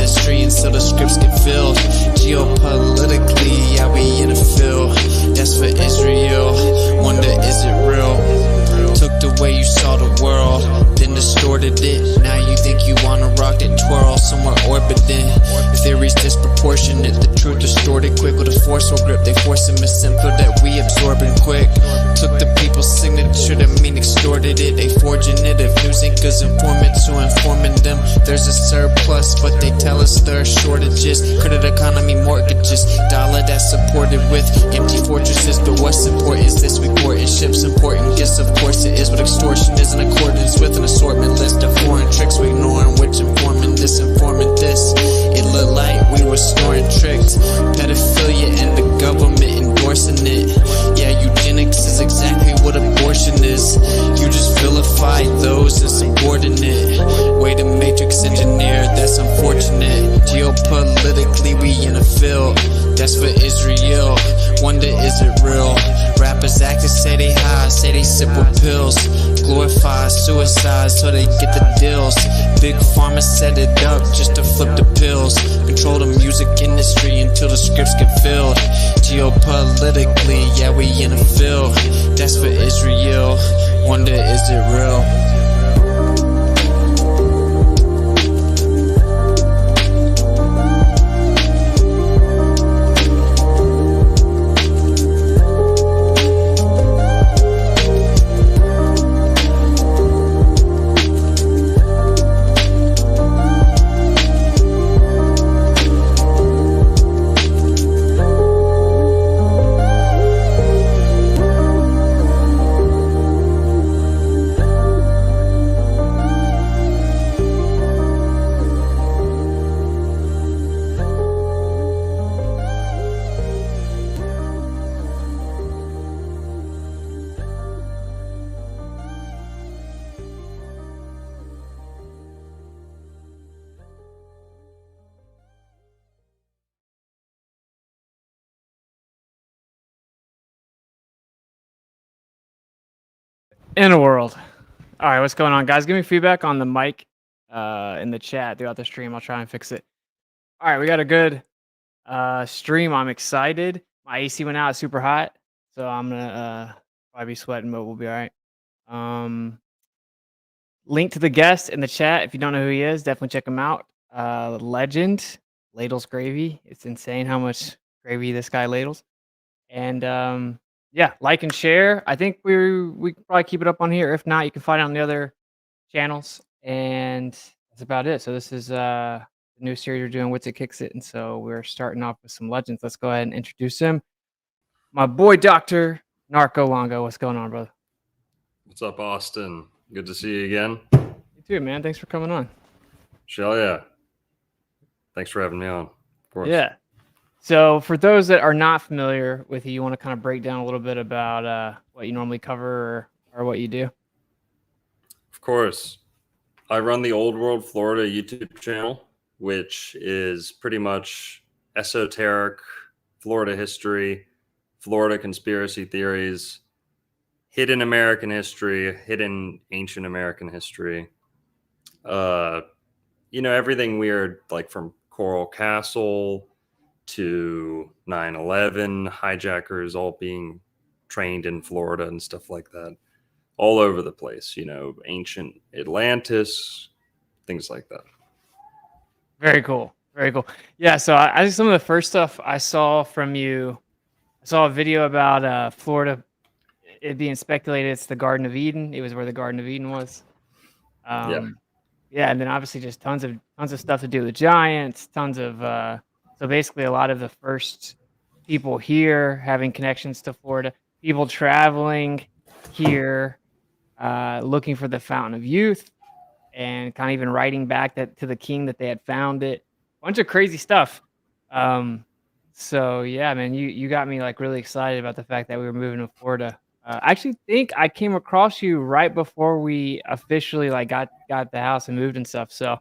industry until the scripts get filled. Geopolitically, yeah, we in a field. That's for Israel. Wonder, is it real? Took the way you saw the world, then distorted it. Now you think you wanna rock that twirl somewhere orbiting. Theories disproportionate, the truth distorted quick with a forceful grip. They force them as simple that we absorbing quick. Took the people's signature, that mean extorted it. They forging it. If news anchors informant to informing them, there's a surplus, but they tell us there are shortages. Credit economy mortgages, dollar that's supported with empty fortresses. But what's important is this: we courting ships, important gifts. Of course it is, what extortion is in accordance with an assortment list of foreign tricks. We ignoring which informant this, informant this. It looked like we were snoring tricked. Pedophilia and the government endorsing it. Yeah, eugenics is exactly what abortion is. You just vilify those insubordinate. Way to matrix engineer, that's unfortunate. Geopolitically we in a field. That's for Israel. Wonder, is it real? Rappers actors say they high, say they sip with pills. Glorify suicide so they get the deals. Big pharma set it up just to flip the pills. Control the music industry until the scripts get filled. Geopolitically, yeah, we in a field. That's for Israel. Wonder, is it real? In a world. All right, what's going on, guys? Give me feedback on the mic in the chat throughout the stream. I'll try and fix it. All right, we got a good stream. I'm excited. My AC went out, it's super hot, so I'm gonna probably be sweating, but we'll be all right. Link to the guest in the chat. If you don't know who he is, definitely check him out. Legend, ladles gravy. It's insane how much gravy this guy ladles. And yeah, like and share. I think we can probably keep it up on here. If not, you can find it on the other channels. And that's about it. So this is the new series we're doing, Witsit Kicks It. And so we're starting off with some legends. Let's go ahead and introduce him. My boy, Dr. Narco Longo. What's going on, brother? What's up, Austin? Good to see you again. You too, man. Thanks for coming on. Shell, yeah. Thanks for having me on. Of course. Yeah. So for those that are not familiar with you want to kind of break down a little bit about what you normally cover or what you do? Of course. I run the Old World Florida YouTube channel, which is pretty much esoteric Florida history, Florida conspiracy theories, hidden American history, hidden ancient American history. Everything weird, like from Coral Castle to 9/11, hijackers all being trained in Florida and stuff like that, all over the place, ancient Atlantis, things like that. Very cool. Very cool. Yeah, so I some of the first stuff I saw from you, I saw a video about Florida, it being speculated it's the Garden of Eden. It was where the Garden of Eden was. Yeah, and then obviously just tons of stuff to do with giants, tons of so basically a lot of the first people here having connections to Florida, people traveling here, looking for the Fountain of Youth, and kind of even writing back to the king that they had found it. Bunch of crazy stuff. So yeah, man, you got me like really excited about the fact that we were moving to Florida. I actually think I came across you right before we officially like got the house and moved and stuff. So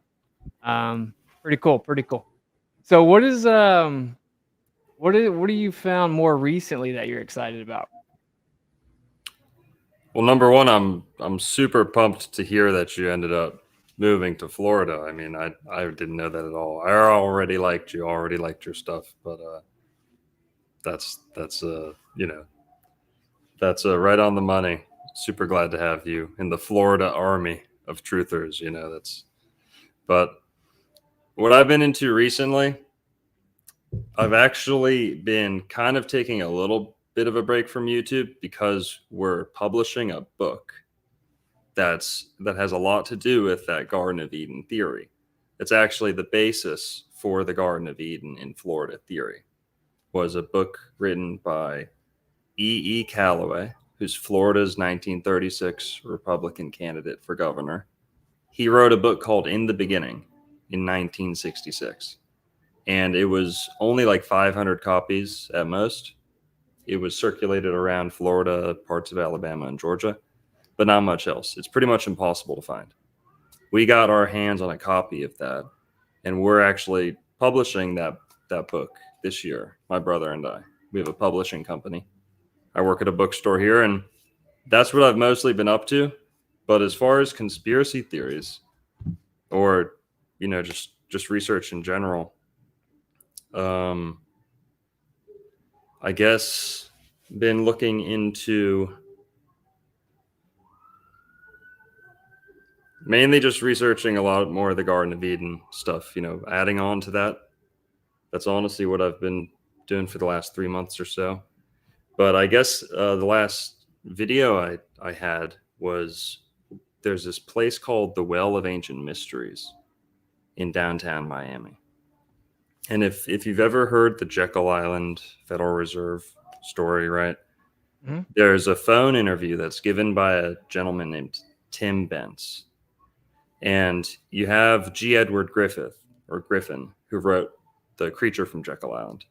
pretty cool. So what do you found more recently that you're excited about? Well, number one, I'm super pumped to hear that you ended up moving to Florida. I mean, I didn't know that at all. I already liked you, already liked your stuff, but that's you know, that's right on the money. Super glad to have you in the Florida army of truthers. You know, but what I've been into recently, I've actually been kind of taking a little bit of a break from YouTube because we're publishing a book that has a lot to do with that Garden of Eden theory. It's actually the basis for the Garden of Eden in Florida theory. Was a book written by E. Calloway, who's Florida's 1936 Republican candidate for governor. He wrote a book called In the Beginning in 1966. And it was only like 500 copies at most. It was circulated around Florida, parts of Alabama, and Georgia, but not much else. It's pretty much impossible to find. We got our hands on a copy of that, and we're actually publishing that book this year, my brother and I. We have a publishing company. I work at a bookstore here, and that's what I've mostly been up to. But as far as conspiracy theories or, you know, just research in general, I guess been looking into mainly just researching a lot more of the Garden of Eden stuff, you know, adding on to that. That's honestly what I've been doing for the last 3 months or so. But I guess the last video I had was there's this place called the Well of Ancient Mysteries in downtown Miami. And if you've ever heard the Jackal Island Federal Reserve story, right? Mm-hmm. There's a phone interview that's given by a gentleman named Tim Bence. And you have G. Edward Griffin, who wrote The Creature from Jackal Island.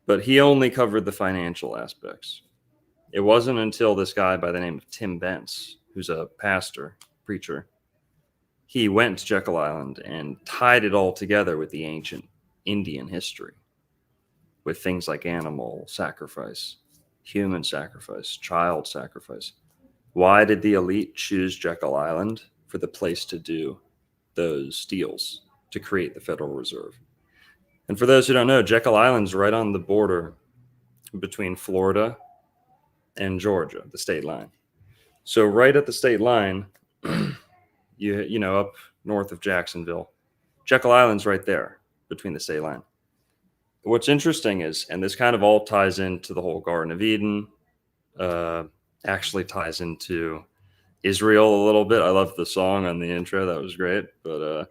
But he only covered the financial aspects. It wasn't until this guy by the name of Tim Bence, who's a pastor, preacher, he went to Jackal Island and tied it all together with the ancient Indian history, with things like animal sacrifice, human sacrifice, child sacrifice. Why did the elite choose Jackal Island for the place to do those deals, to create the Federal Reserve? And for those who don't know, Jackal Island's right on the border between Florida and Georgia, the state line. So right at the state line, you know, up north of Jacksonville, Jackal Island's right there between the state line. What's interesting is, and this kind of all ties into the whole Garden of Eden, actually ties into Israel a little bit. I love the song on the intro. That was great. But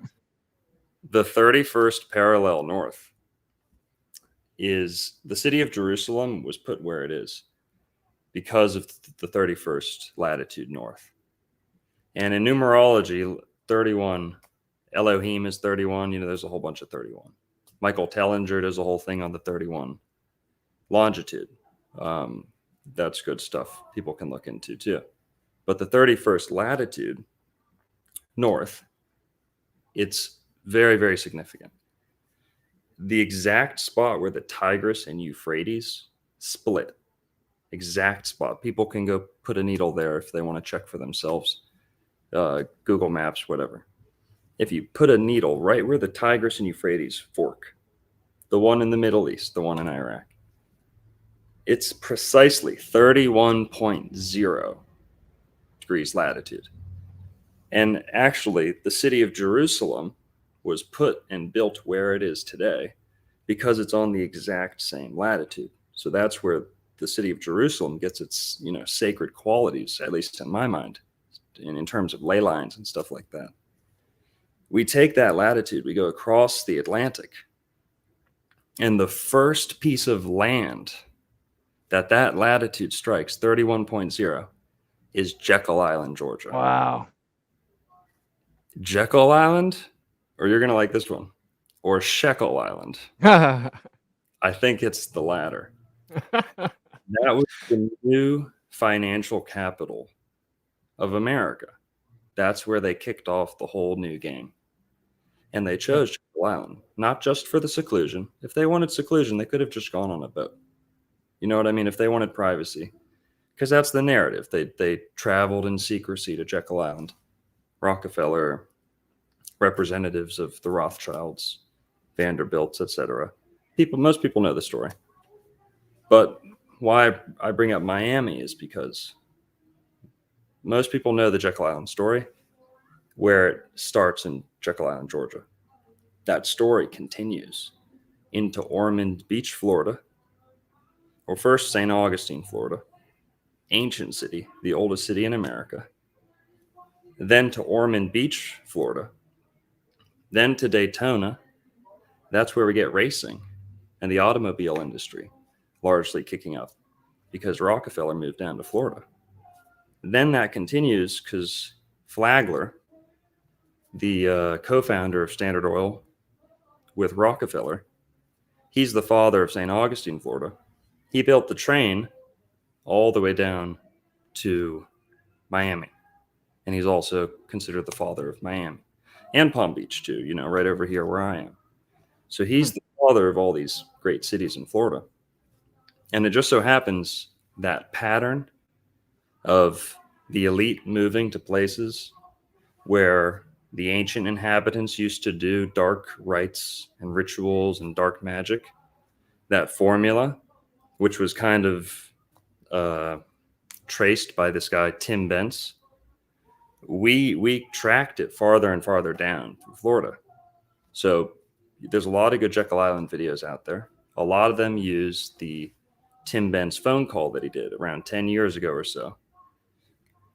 the 31st parallel north is the city of Jerusalem was put where it is because of the 31st latitude north. And in numerology, 31, Elohim is 31. You know, there's a whole bunch of 31. Michael Tellinger does a whole thing on the 31 longitude. That's good stuff people can look into too. But the 31st latitude north, it's very, very significant. The exact spot where the Tigris and Euphrates split, exact spot. People can go put a needle there if they want to check for themselves. Google Maps, whatever. If you put a needle right where the Tigris and Euphrates fork, the one in the Middle East, the one in Iraq, it's precisely 31.0 degrees latitude. And actually, the city of Jerusalem was put and built where it is today because it's on the exact same latitude. So that's where the city of Jerusalem gets its, you know, sacred qualities, at least in my mind, in terms of ley lines and stuff like that. We take that latitude, we go across the Atlantic, and the first piece of land that latitude strikes, 31.0, is Jackal Island, Georgia. Wow. Jackal Island, or you're going to like this one, or Shekel Island. I think it's the latter. That was the new financial capital of America. That's where they kicked off the whole new game. And they chose Jackal Island, not just for the seclusion. If they wanted seclusion, they could have just gone on a boat. You know what I mean? If they wanted privacy, because that's the narrative. They traveled in secrecy to Jackal Island. Rockefeller, representatives of the Rothschilds, Vanderbilts, etc. Most people know the story. But why I bring up Miami is because most people know the Jekyll Island story, where it starts in Jekyll Island, Georgia. That story continues into Ormond Beach, Florida, or first St. Augustine, Florida, ancient city, the oldest city in America, then to Ormond Beach, Florida, then to Daytona. That's where we get racing and the automobile industry largely kicking up because Rockefeller moved down to Florida. Then that continues because Flagler, the co-founder of Standard Oil with Rockefeller, he's the father of St. Augustine, Florida. He built the train all the way down to Miami. And he's also considered the father of Miami and Palm Beach too, you know, right over here where I am. So he's the father of all these great cities in Florida. And it just so happens that pattern of the elite moving to places where the ancient inhabitants used to do dark rites and rituals and dark magic, that formula, which was kind of traced by this guy, Tim Bence, we tracked it farther and farther down from Florida. So there's a lot of good Jekyll Island videos out there. A lot of them use the Tim Bence phone call that he did around 10 years ago or so.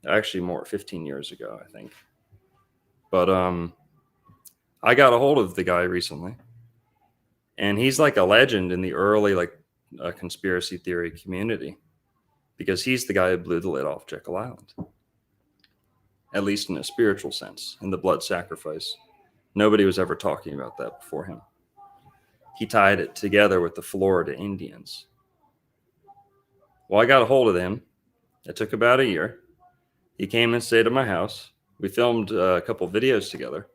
Actually more, 15 years ago, I think. But I got a hold of the guy recently, and he's like a legend in the early conspiracy theory community because he's the guy who blew the lid off Jekyll Island, at least in a spiritual sense, in the blood sacrifice. Nobody was ever talking about that before him. He tied it together with the Florida Indians. Well, I got a hold of him. It took about a year. He came and stayed at my house. We filmed a couple videos together.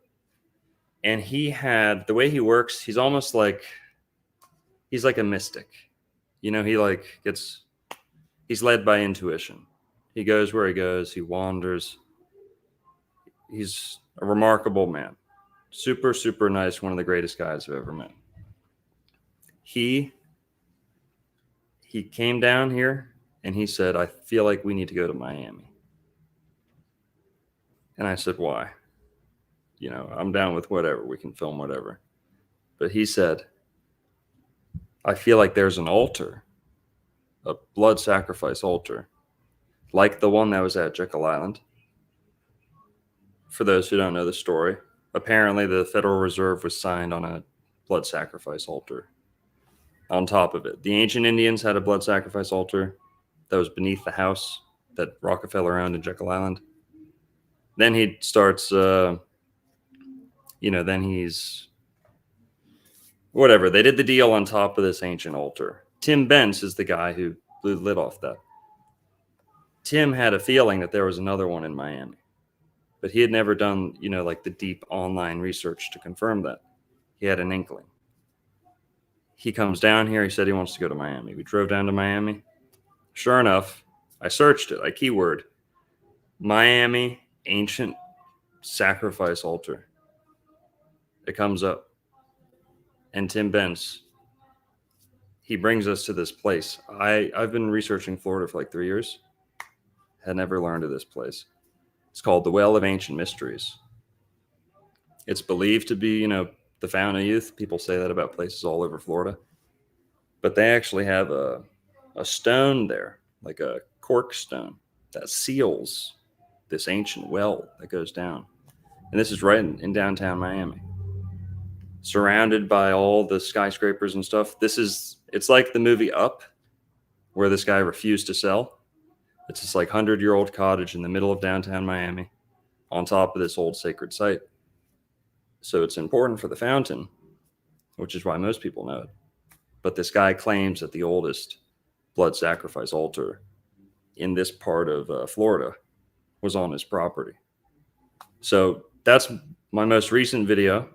And he had, the way he works, he's almost like, he's like a mystic. You know, he's led by intuition. He goes where he goes. He wanders. He's a remarkable man. Super, super nice. One of the greatest guys I've ever met. He came down here and he said, I feel like we need to go to Miami. And I said, why? You know, I'm down with whatever. We can film whatever. But he said, I feel like there's an altar, a blood sacrifice altar, like the one that was at Jekyll Island. For those who don't know the story, apparently the Federal Reserve was signed on a blood sacrifice altar. On top of it, the ancient Indians had a blood sacrifice altar that was beneath the house that Rockefeller owned in Jekyll Island. Then he starts, then he's, whatever. They did the deal on top of this ancient altar. Tim Bence is the guy who blew the lid off that. Tim had a feeling that there was another one in Miami, but he had never done, the deep online research to confirm that. He had an inkling. He comes down here. He said he wants to go to Miami. We drove down to Miami. Sure enough, I searched it. I keyword Miami ancient sacrifice altar. It comes up. And Tim Bence, he brings us to this place. I've been researching Florida for like 3 years. Had never learned of this place. It's called the Well of Ancient Mysteries. It's believed to be, the fountain of youth. People say that about places all over Florida. But they actually have a stone there, like a cork stone, that seals this ancient well that goes down. And this is right in downtown Miami. Surrounded by all the skyscrapers and stuff. It's like the movie Up, where this guy refused to sell. It's this 100-year-old cottage in the middle of downtown Miami on top of this old sacred site. So it's important for the fountain, which is why most people know it. But this guy claims that the oldest blood sacrifice altar in this part of Florida was on his property. So that's my most recent video,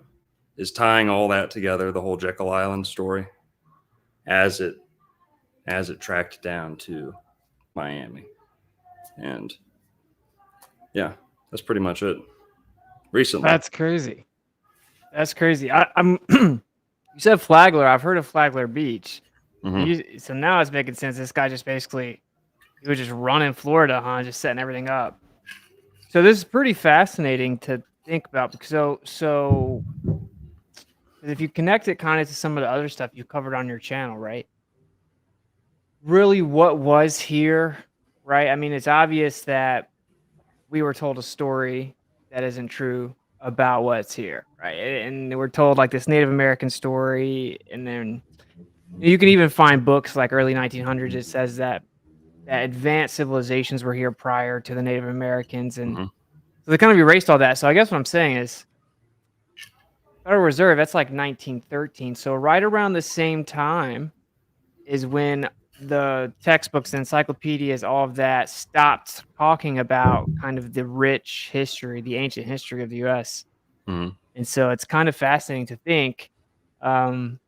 is tying all that together, the whole Jekyll Island story, as it tracked down to Miami. And yeah, that's pretty much it. Recently. That's crazy. That's crazy. I'm you said Flagler. I've heard of Flagler Beach. Mhm. So now it's making sense. This guy just basically he was just running Florida, huh? Just setting everything up. So this is pretty fascinating to think about because so if you connect it kind of to some of the other stuff you covered on your channel, right? Really, what was here, right? I mean, it's obvious that we were told a story that isn't true about what's here, right? And we're told like this Native American story, and then you can even find books like early 1900s. It says that advanced civilizations were here prior to the Native Americans, and Mhm. so they kind of erased all that. So I guess what I'm saying is Federal Reserve. That's like 1913. So right around the same time is when the textbooks, encyclopedias, all of that stopped talking about kind of the rich history, the ancient history of the U.S. Mhm. And so it's kind of fascinating to think. Um,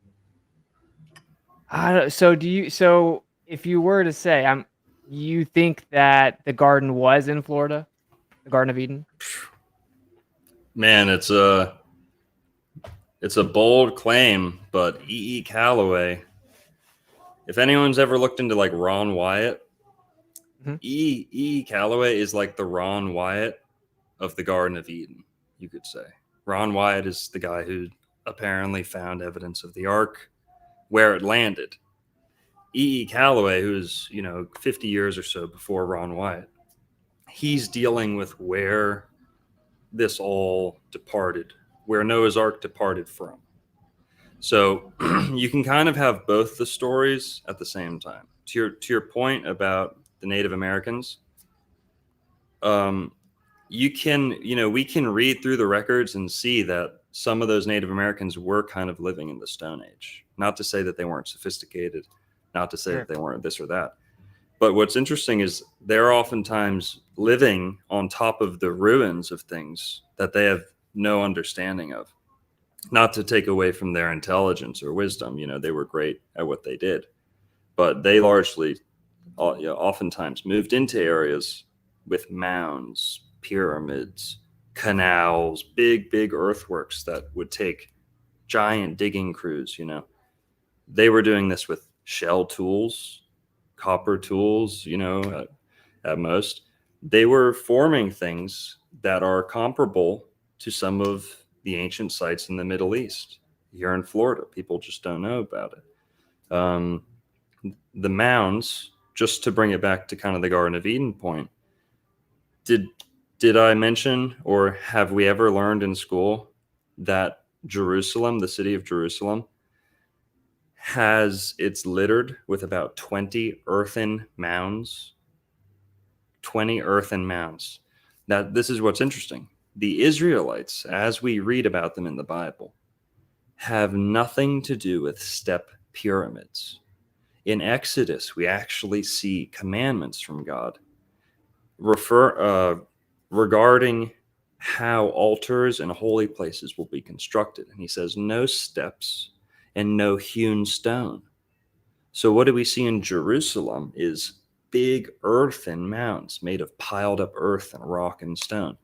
I don't, so do you? So if you were to say, you think that the garden was in Florida, the Garden of Eden? Man, it's a bold claim, but E. Calloway. If anyone's ever looked into like Ron Wyatt, Mhm. E. Calloway is like the Ron Wyatt of the Garden of Eden, you could say. Ron Wyatt is the guy who apparently found evidence of the Ark, where it landed. E. Calloway, who's 50 years or so before Ron Wyatt, he's dealing with where this all departed, where Noah's Ark departed from. So you can kind of have both the stories at the same time. To your point about the Native Americans, we can read through the records and see that some of those Native Americans were kind of living in the Stone Age. Not to say that they weren't sophisticated, not to say Sure. that they weren't this or that. But what's interesting is they're oftentimes living on top of the ruins of things that they have no understanding of. Not to take away from their intelligence or wisdom, they were great at what they did, but they largely, oftentimes moved into areas with mounds, pyramids, canals, big earthworks that would take giant digging crews. They were doing this with shell tools, copper tools, at most. They were forming things that are comparable to some of the ancient sites in the Middle East here in Florida. People just don't know about it. The mounds, just to bring it back to kind of the Garden of Eden point, did I mention, or have we ever learned in school, that Jerusalem, the city of Jerusalem, it's littered with about 20 earthen mounds? 20 earthen mounds. Now, this is what's interesting. The Israelites, as we read about them in the Bible, have nothing to do with step pyramids. In Exodus, we actually see commandments from God regarding how altars and holy places will be constructed. And he says, no steps and no hewn stone. So what do we see in Jerusalem is big earthen mounds made of piled up earth and rock and stone.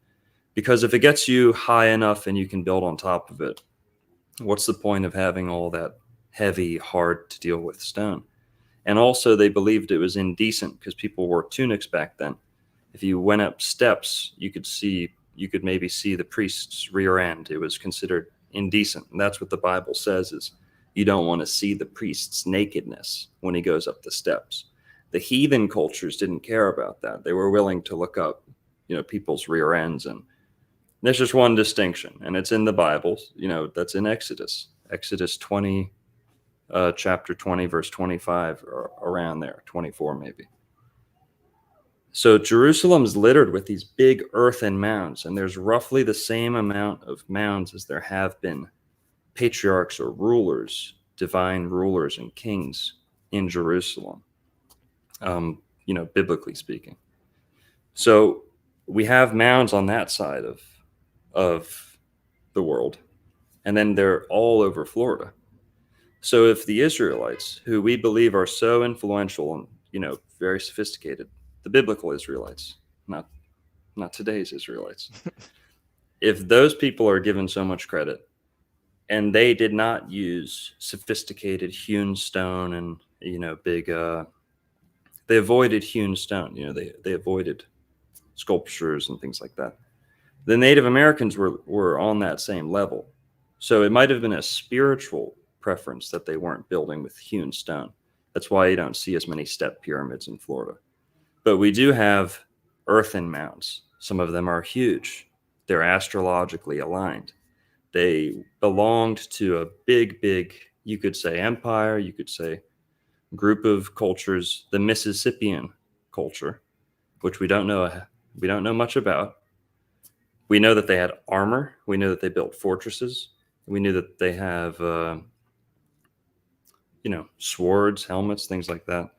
Because if it gets you high enough and you can build on top of it, what's the point of having all that heavy, hard to deal with stone? And also they believed it was indecent because people wore tunics back then. If you went up steps, you could maybe see the priest's rear end. It was considered indecent. And that's what the Bible says is you don't want to see the priest's nakedness when he goes up the steps. The heathen cultures didn't care about that. They were willing to look up, people's rear ends. And there's just one distinction, and it's in the Bible. That's in Exodus 20, chapter 20, verse 25, or around there, 24 maybe. So Jerusalem's littered with these big earthen mounds, and there's roughly the same amount of mounds as there have been patriarchs or rulers, divine rulers and kings in Jerusalem, biblically speaking. So we have mounds on that side of the world, and then they're all over Florida. So if the Israelites, who we believe are so influential and very sophisticated, the biblical Israelites, not today's Israelites, if those people are given so much credit, and they did not use sophisticated hewn stone and big. They avoided hewn stone. They avoided sculptures and things like that. The Native Americans were on that same level, so it might have been a spiritual preference that they weren't building with hewn stone. That's why you don't see as many step pyramids in Florida. But we do have earthen mounds. Some of them are huge. They're astrologically aligned. They belonged to a big, you could say empire, you could say group of cultures, the Mississippian culture, which we don't know much about. We know that they had armor. We know that they built fortresses. We knew that they have, swords, helmets, things like that.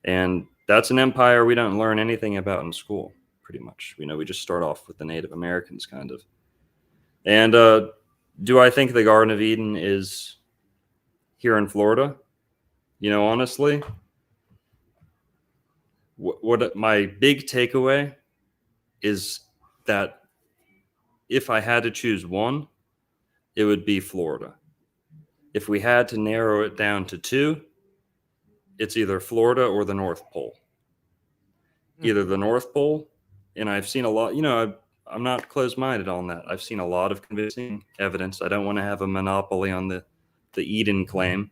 And that's an empire we don't learn anything about in school, pretty much. We just start off with the Native Americans, kind of. And do I think the Garden of Eden is here in Florida? Honestly, what my big takeaway is that if I had to choose one, it would be Florida. If we had to narrow it down to two, it's either Florida or the North Pole. Either the North Pole, and I've seen a lot, I'm not closed-minded on that. I've seen a lot of convincing evidence. I don't want to have a monopoly on the Eden claim.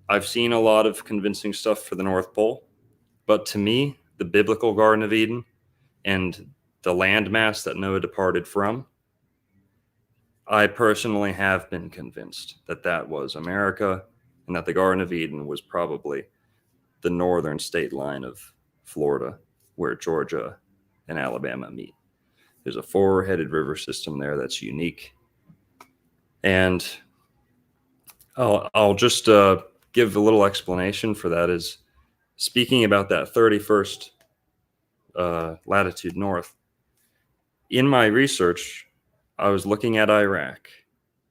I've seen a lot of convincing stuff for the North Pole, but to me, the biblical Garden of Eden and the landmass that Noah departed from, I personally have been convinced that that was America and that the Garden of Eden was probably the northern state line of Florida, where Georgia and Alabama meet. There's a four-headed river system there that's unique. And I'll just give a little explanation for that. Is speaking about that 31st latitude north. In my research, I was looking at Iraq,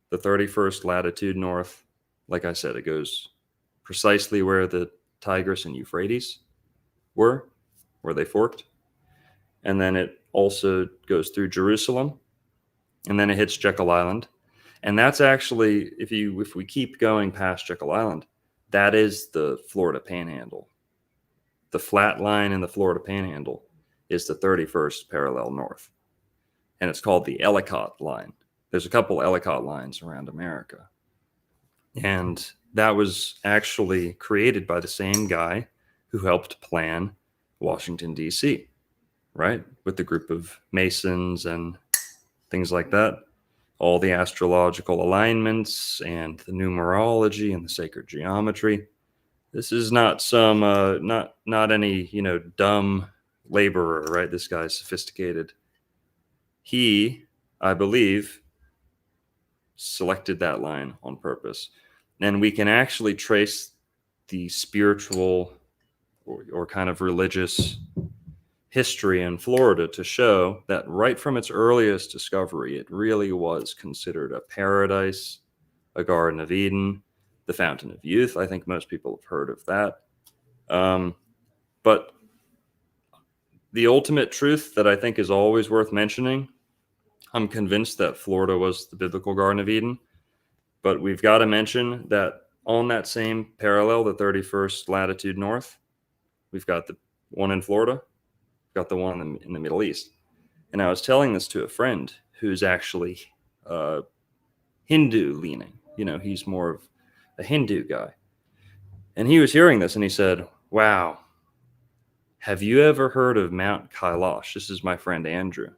the 31st latitude north. Like I said, it goes precisely where the Tigris and Euphrates were, where they forked. And then it also goes through Jerusalem, and then it hits Jackal Island. And that's actually, if we keep going past Jackal Island, that is the Florida Panhandle. The flat line in the Florida Panhandle is the 31st parallel north. And it's called the Ellicott line. There's a couple Ellicott lines around America. And that was actually created by the same guy who helped plan Washington, D.C., right? With the group of Masons and things like that. All the astrological alignments and the numerology and the sacred geometry. This is not some, not any, dumb laborer, right? This guy's sophisticated. He, I believe, selected that line on purpose. And we can actually trace the spiritual or kind of religious history in Florida to show that right from its earliest discovery, it really was considered a paradise, a Garden of Eden, the Fountain of Youth. I think most people have heard of that. But the ultimate truth that I think is always worth mentioning, I'm convinced that Florida was the biblical Garden of Eden, but we've got to mention that on that same parallel, the 31st latitude north, we've got the one in Florida, we've got the one in the Middle East. And I was telling this to a friend who's actually Hindu leaning. He's more of a Hindu guy. And he was hearing this and he said, wow, have you ever heard of Mount Kailash? This is my friend Andrew.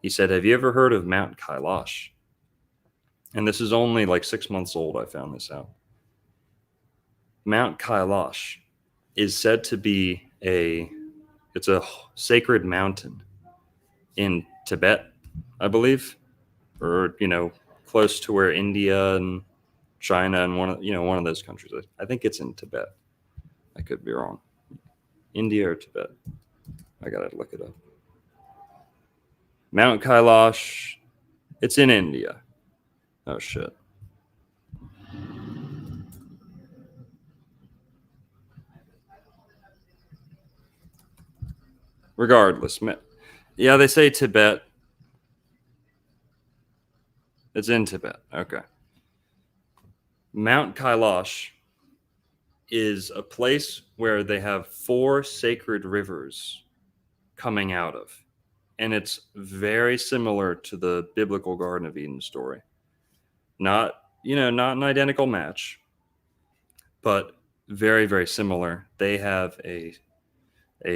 He said, have you ever heard of Mount Kailash? And this is only like 6 months old. I found this out. Mount Kailash is said to be it's a sacred mountain in Tibet, I believe, or, close to where India and China and one of those countries. I think it's in Tibet. I could be wrong. India or Tibet. I got to look it up. Mount Kailash. It's in India. Oh, shit. Regardless. Yeah, they say Tibet. It's in Tibet. Okay. Mount Kailash is a place where they have 4 sacred rivers coming out of. And it's very similar to the biblical Garden of Eden story. Not an identical match, but very, very similar. They have a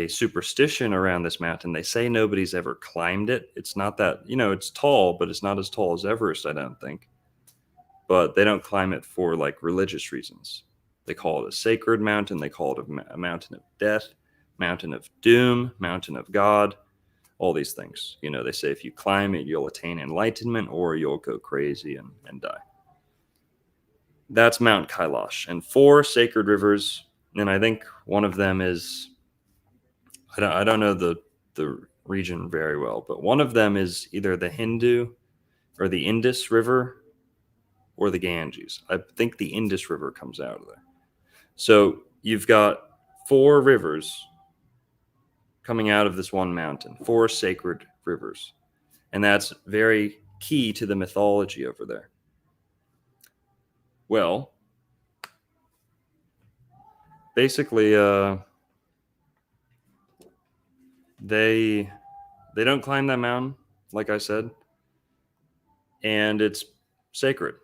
superstition around this mountain. They say nobody's ever climbed it. It's not that, it's tall, but it's not as tall as Everest, I don't think. But they don't climb it for like religious reasons. They call it a sacred mountain. They call it a mountain of death, mountain of doom, mountain of God, all these things. They say if you climb it, you'll attain enlightenment or you'll go crazy and die. That's Mount Kailash, and 4 sacred rivers. And I think one of them is, I don't know the region very well, but one of them is either the Hindu or the Indus River or the Ganges. I think the Indus River comes out of there. So you've got 4 rivers coming out of this one mountain, 4 sacred rivers. And that's very key to the mythology over there. Well, basically, they don't climb that mountain, like I said, and it's sacred.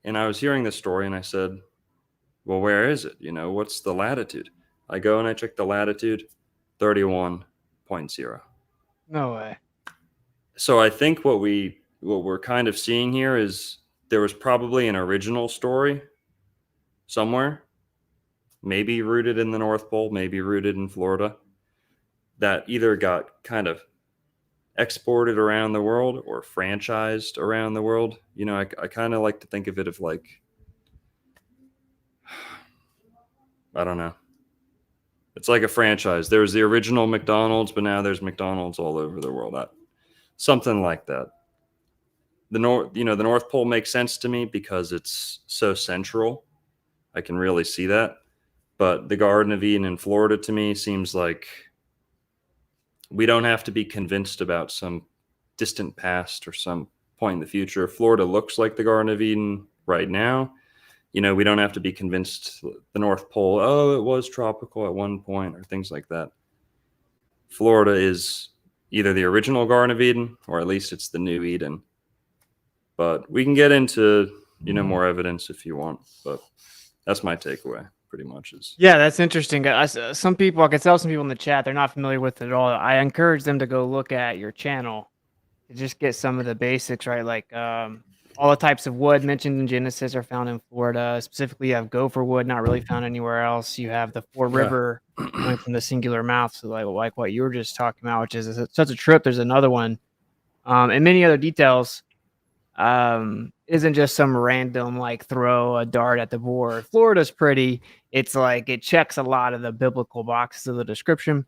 And I was hearing this story, and I said, well, where is it? What's the latitude? I go and I check the latitude, 31.0. No way. So I think what we're kind of seeing here is there was probably an original story somewhere, maybe rooted in the North Pole, maybe rooted in Florida, that either got kind of exported around the world or franchised around the world. I kind of like to think of it of like, I don't know. It's like a franchise. There was the original McDonald's, but now there's McDonald's all over the world. Something like that. The North Pole makes sense to me because it's so central. I can really see that. But the Garden of Eden in Florida to me seems like we don't have to be convinced about some distant past or some point in the future. Florida looks like the Garden of Eden right now. We don't have to be convinced the North Pole, it was tropical at one point or things like that. Florida is either the original Garden of Eden or at least it's the new Eden. But we can get into, more evidence if you want. But that's my takeaway, pretty much. Yeah, that's interesting. Some people, I can tell some people in the chat, they're not familiar with it at all. I encourage them to go look at your channel to just get some of the basics, right? Like all the types of wood mentioned in Genesis are found in Florida. Specifically, you have gopher wood, not really found anywhere else. You have the 4 river coming from the singular mouth. So like what you were just talking about, which is such a trip. There's another one. And many other details. Isn't just some random like throw a dart at the board. Florida's pretty. It's like it checks a lot of the biblical boxes of the description.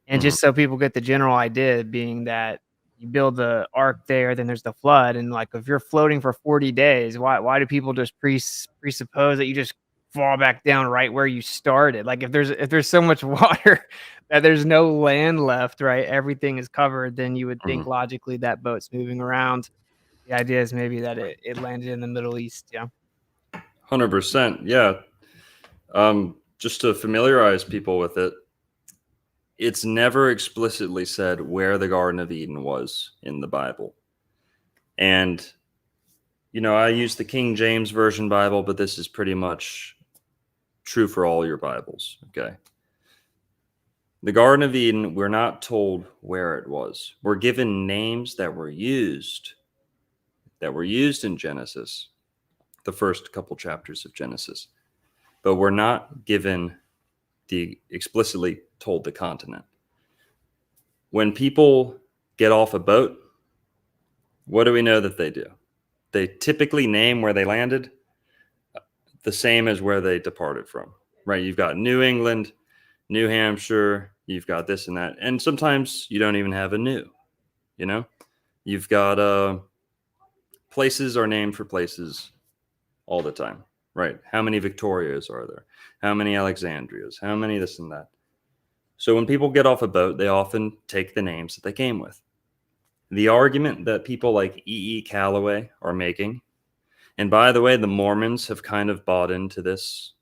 And just so people get the general idea, being that you build the ark there, then there's the flood, and like if you're floating for 40 days, why do people just presuppose that you just fall back down right where you started? Like if there's so much water that there's no land left, right? Everything is covered, then you would think logically that boat's moving around. The idea is maybe that it landed in the Middle East. Yeah. 100%. Yeah. Just to familiarize people with it, it's never explicitly said where the Garden of Eden was in the Bible. And, I use the King James Version Bible, but this is pretty much true for all your Bibles. Okay. The Garden of Eden, we're not told where it was. We're given names that were used in Genesis, the first couple chapters of Genesis, but we're not given explicitly told the continent. When people get off a boat, what do we know that they do? They typically name where they landed the same as where they departed from, right? You've got New England, New Hampshire, you've got this and that. And sometimes you don't even have a new, you've got, places are named for places all the time, right? How many Victorias are there? How many Alexandrias? How many this and that? So when people get off a boat, they often take the names that they came with. The argument that people like E.E. Calloway are making And by the way, the Mormons have kind of bought into this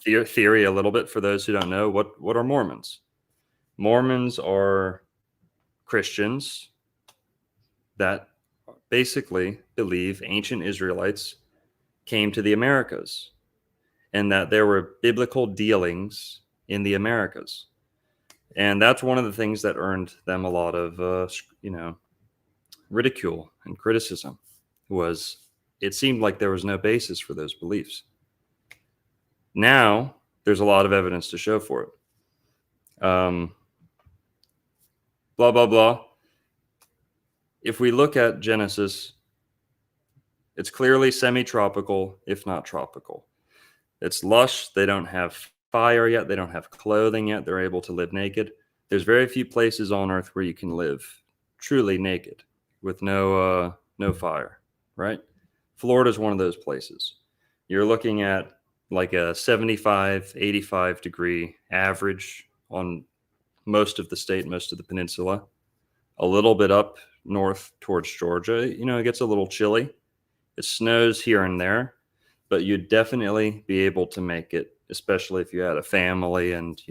theory a little bit. For those who don't know, what are Mormons? Mormons are Christians that basically believe ancient Israelites came to the Americas and that there were biblical dealings in the Americas. And that's one of the things that earned them a lot of, ridicule and criticism. Was it seemed like there was no basis for those beliefs. Now there's a lot of evidence to show for it. Blah blah blah. If we look at Genesis, it's clearly semi-tropical, if not tropical. It's lush. They don't have fire yet. They don't have clothing yet. They're able to live naked. There's very few places on Earth where you can live truly naked with no fire, right? Florida is one of those places. You're looking at like a 75, 85 degree average on most of the state, most of the peninsula. A little bit up north towards Georgia, it gets a little chilly. It snows here and there, but you'd definitely be able to make it, especially if you had a family and,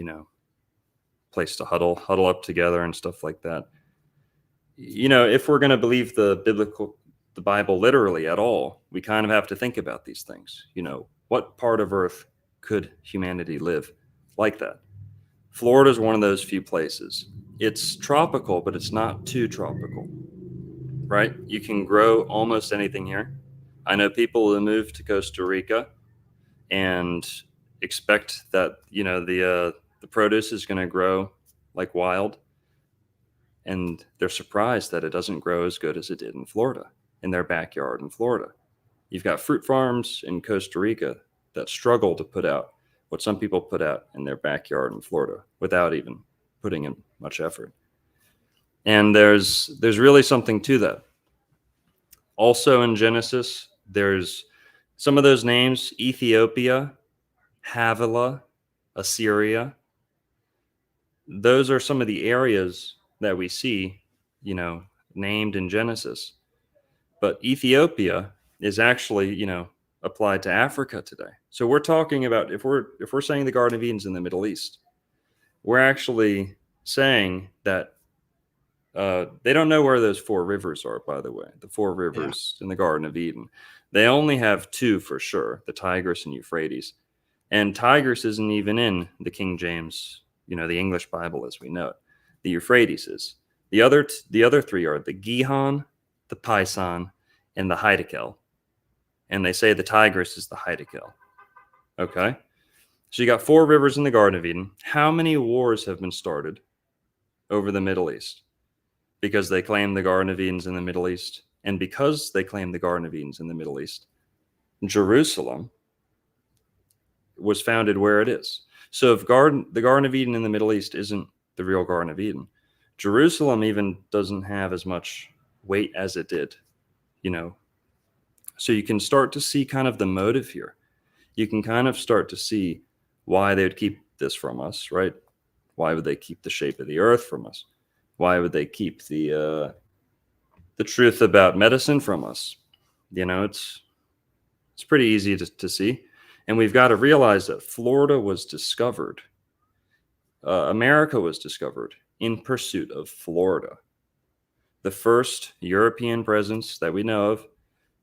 place to huddle up together and stuff like that. If we're going to believe the Bible literally at all, we kind of have to think about these things. What part of Earth could humanity live like that? Florida is one of those few places. It's tropical, but it's not too tropical, right? You can grow almost anything here. I know people who move to Costa Rica and expect that, the produce is going to grow like wild. And they're surprised that it doesn't grow as good as it did in Florida, in their backyard in Florida. You've got fruit farms in Costa Rica that struggle to put out what some people put out in their backyard in Florida without even putting in much effort. And there's really something to that. Also in Genesis, there's some of those names: Ethiopia, Havilah, Assyria. Those are some of the areas that we see, named in Genesis. But Ethiopia is actually, applied to Africa today. So we're talking about, if we're saying the Garden of Eden's in the Middle East, we're actually saying that they don't know where those four rivers are, by the way, the four rivers in the Garden of Eden. They only have two for sure, the Tigris and Euphrates. And Tigris isn't even in the King James, the English Bible as we know it. The Euphrates is. The other three are the Gihon, the Pison, and the Hiddekel. And they say the Tigris is the Hiddekel. Okay? So you got four rivers in the Garden of Eden. How many wars have been started over the Middle East? Because they claim the Garden of Eden's in the Middle East. And because they claim the Garden of Eden's in the Middle East, Jerusalem was founded where it is. So if the Garden of Eden in the Middle East isn't the real Garden of Eden, Jerusalem even doesn't have as much weight as it did, So you can start to see kind of the motive here. You can kind of start to see why they would keep this from us, right? Why would they keep the shape of the earth from us? Why would they keep the truth about medicine from us? It's pretty easy to see. And we've got to realize that Florida was discovered. America was discovered in pursuit of Florida. The first European presence that we know of,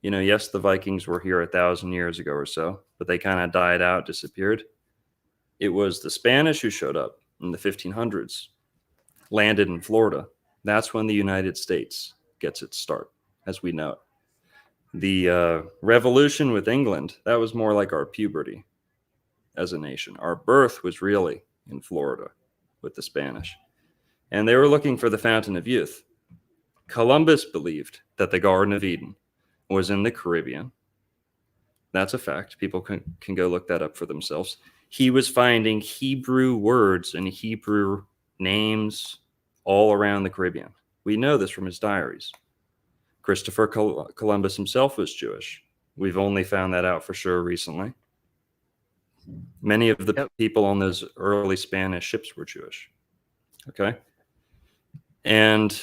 yes, the Vikings were here 1,000 years ago or so, but they kind of died out, disappeared. It was the Spanish who showed up in the 1500s, landed in Florida. That's when the United States gets its start, as we know it. The revolution with England, that was more like our puberty as a nation. Our birth was really in Florida with the Spanish. And they were looking for the fountain of youth. Columbus believed that the Garden of Eden was in the Caribbean. That's a fact. People can go look that up for themselves. He was finding Hebrew words and Hebrew names all around the Caribbean. We know this from his diaries. Christopher Columbus himself was Jewish. We've only found that out for sure recently. Many of the people on those early Spanish ships were Jewish. Okay. And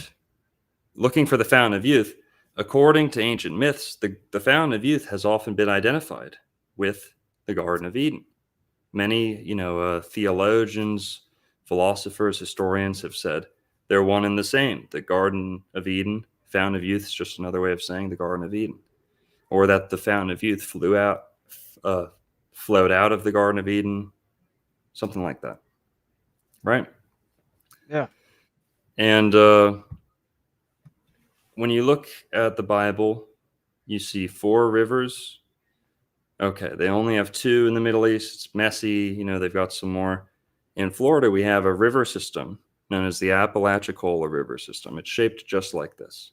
looking for the fountain of youth, According to ancient myths, the Fountain of Youth has often been identified with the Garden of Eden. Many, theologians, philosophers, historians have said they're one and the same. The Garden of Eden, Fountain of Youth is just another way of saying the Garden of Eden. Or that the Fountain of Youth flowed out of the Garden of Eden, something like that. Right? Yeah. And when you look at the Bible, you see 4 rivers. Okay, they only have 2 in the Middle East. It's messy. They've got some more. In Florida, we have a river system known as the Apalachicola River System. It's shaped just like this.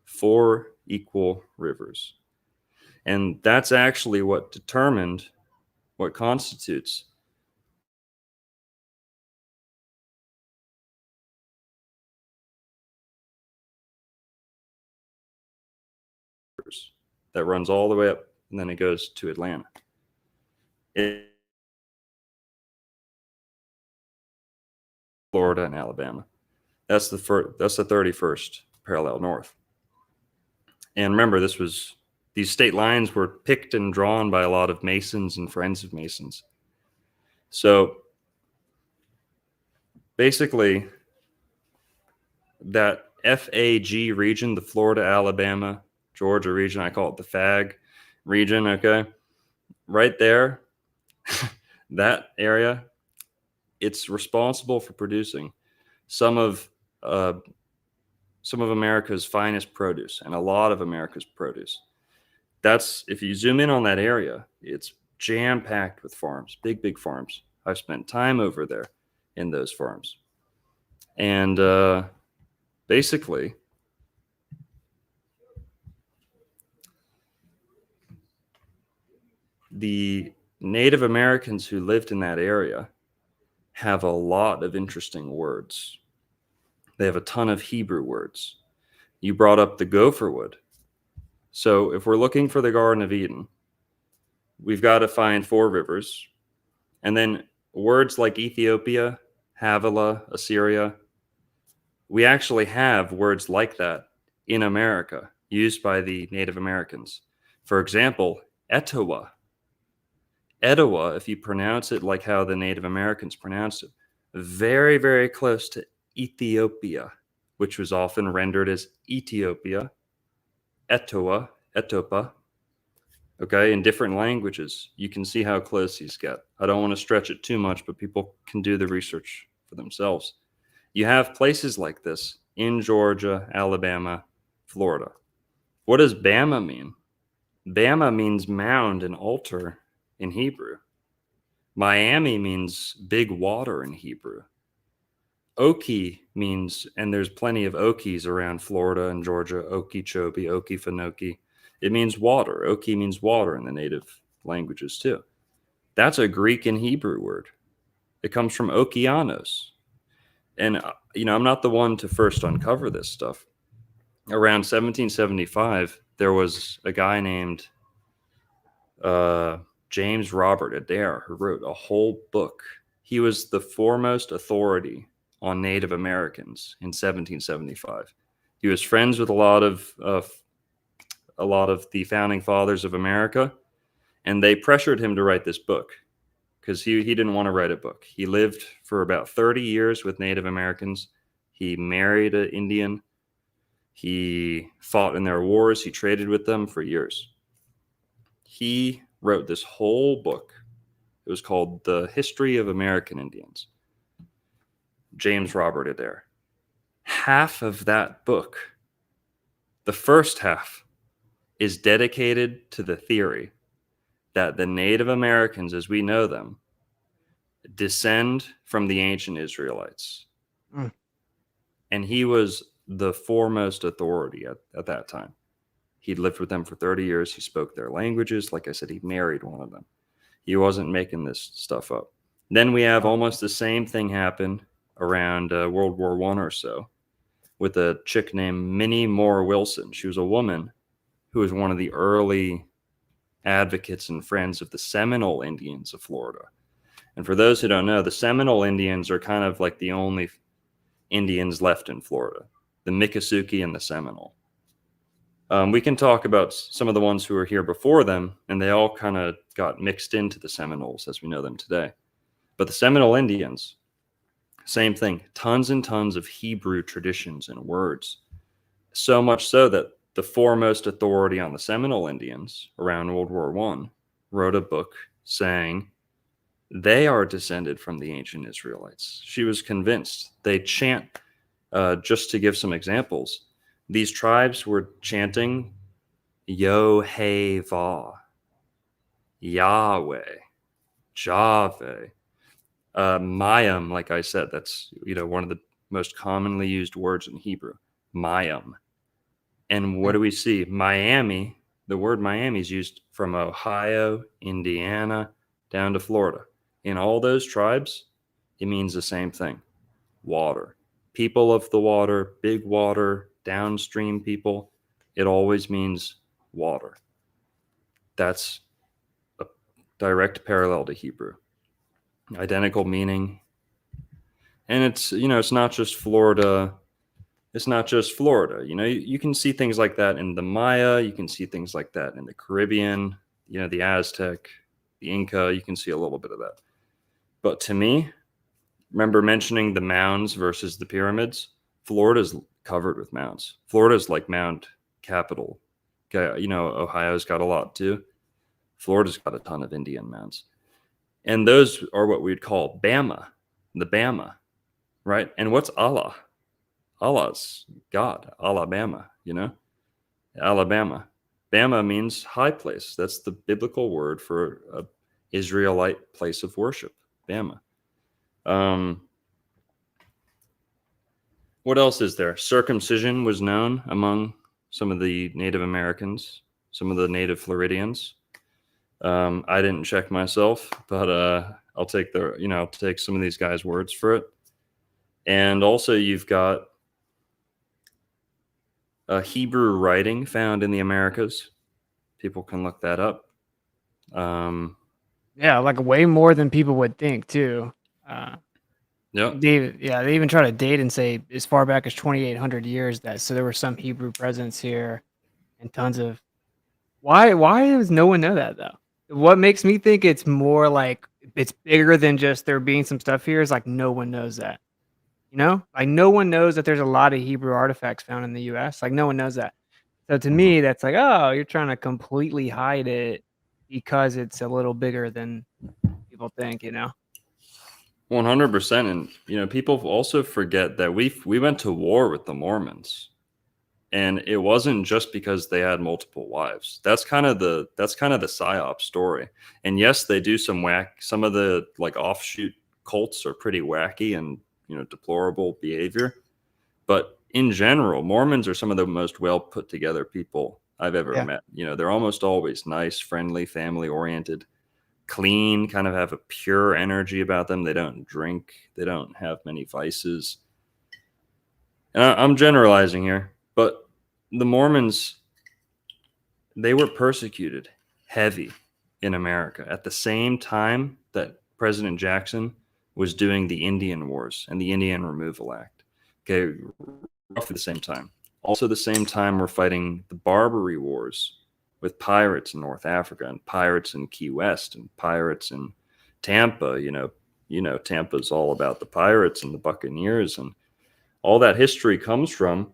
4 equal rivers. And that's actually what determined what constitutes that runs all the way up, and then it goes to Atlanta. Florida and Alabama. That's the 31st parallel north. And remember, these state lines were picked and drawn by a lot of Masons and friends of Masons. So basically, that FAG region, the Florida, Alabama, Georgia region, I call it the FAG region, okay? Right there, that area, it's responsible for producing some of America's finest produce and a lot of America's produce. That's, if you zoom in on that area, it's jam-packed with farms, big farms. I've spent time over there in those farms. And basically, the Native Americans who lived in that area have a lot of interesting words. They have a ton of Hebrew words. You brought up the gopher wood. So if we're looking for the Garden of Eden, we've got to find 4 rivers. And then words like Ethiopia, Havilah, Assyria, we actually have words like that in America used by the Native Americans. For example, Etowah. Etowah, if you pronounce it like how the Native Americans pronounced it, very, very close to Ethiopia, which was often rendered as Ethiopia, Etowah, Etopa. Okay, in different languages, you can see how close these get. I don't want to stretch it too much, but people can do the research for themselves. You have places like this in Georgia, Alabama, Florida. What does Bama mean? Bama means mound and altar in Hebrew. Miami means big water in Hebrew. Okie means, and there's plenty of Okies around Florida and Georgia, Okeechobee, Okefenokee. It means water. Okie means water in the native languages too. That's a Greek and Hebrew word. It comes from Okeanos. And, I'm not the one to first uncover this stuff. Around 1775, there was a guy named James Robert Adair who wrote a whole book. He was the foremost authority on Native Americans in 1775. He was friends with a lot of the founding fathers of America, and they pressured him to write this book because he didn't want to write a book. He lived for about 30 years with Native Americans. He married an Indian. He fought in their wars. He traded with them for years. He wrote this whole book. It was called The History of American Indians. James Robert Adair. Half of that book, the first half, is dedicated to the theory that the Native Americans, as we know them, descend from the ancient Israelites. Mm. And he was the foremost authority at that time. He'd lived with them for 30 years. He spoke their languages. Like I said, he married one of them. He wasn't making this stuff up. Then we have almost the same thing happen around World War I or so with a chick named Minnie Moore Wilson. She was a woman who was one of the early advocates and friends of the Seminole Indians of Florida. And for those who don't know, the Seminole Indians are kind of like the only Indians left in Florida, the Miccosukee and the Seminole. We can talk about some of the ones who were here before them, and they all kind of got mixed into the Seminoles as we know them today. But the Seminole Indians, same thing, tons and tons of Hebrew traditions and words. So much so that the foremost authority on the Seminole Indians around World War I wrote a book saying they are descended from the ancient Israelites. She was convinced. They chant, just to give some examples, these tribes were chanting Yo-Hey-Va, Yahweh, Javeh, Mayim, like I said, that's one of the most commonly used words in Hebrew, Mayim. And what do we see? Miami, the word Miami is used from Ohio, Indiana, down to Florida. In all those tribes, it means the same thing, water. People of the water, big water, downstream people, it always means water. That's a direct parallel to Hebrew. Identical meaning. And it's, it's not just Florida. It's not just Florida. You can see things like that in the Maya. You can see things like that in the Caribbean, the Aztec, the Inca. You can see a little bit of that. But to me, remember mentioning the mounds versus the pyramids? Florida's covered with mounds. Florida's like mound capital. Okay, Ohio's got a lot too. Florida's got a ton of Indian mounds. And those are what we'd call Bama, the Bama, right? And what's Allah? Allah's God, Alabama, Alabama. Bama means high place. That's the biblical word for an Israelite place of worship, Bama. What else is there? Circumcision was known among some of the Native Americans, some of the native Floridians. I didn't check myself, but I'll take I'll take some of these guys' words for it. And also you've got Hebrew writing found in the Americas. People can look that up. Yeah, like way more than people would think too. Yeah. They even try to date and say as far back as 2,800 years so there were some Hebrew presence here and tons of. Why does no one know that though? What makes me think it's more like it's bigger than just there being some stuff here is like no one knows that. Like no one knows that there's a lot of Hebrew artifacts found in the US. Like no one knows that. So to me, that's like, oh, you're trying to completely hide it because it's a little bigger than people think, 100%. And, people also forget that we went to war with the Mormons, and it wasn't just because they had multiple wives. That's kind of the psyop story. And yes, they do some of the like offshoot cults are pretty wacky and, deplorable behavior. But in general, Mormons are some of the most well put together people I've ever met. They're almost always nice, friendly, family oriented, clean, kind of have a pure energy about them. They don't drink. They don't have many vices. And I'm generalizing here, but the Mormons, they were persecuted heavy in America at the same time that President Jackson was doing the Indian Wars and the Indian Removal Act. Okay, roughly the same time. Also the same time we're fighting the Barbary Wars with pirates in North Africa and pirates in Key West and pirates in Tampa. Tampa's all about the pirates and the Buccaneers, and all that history comes from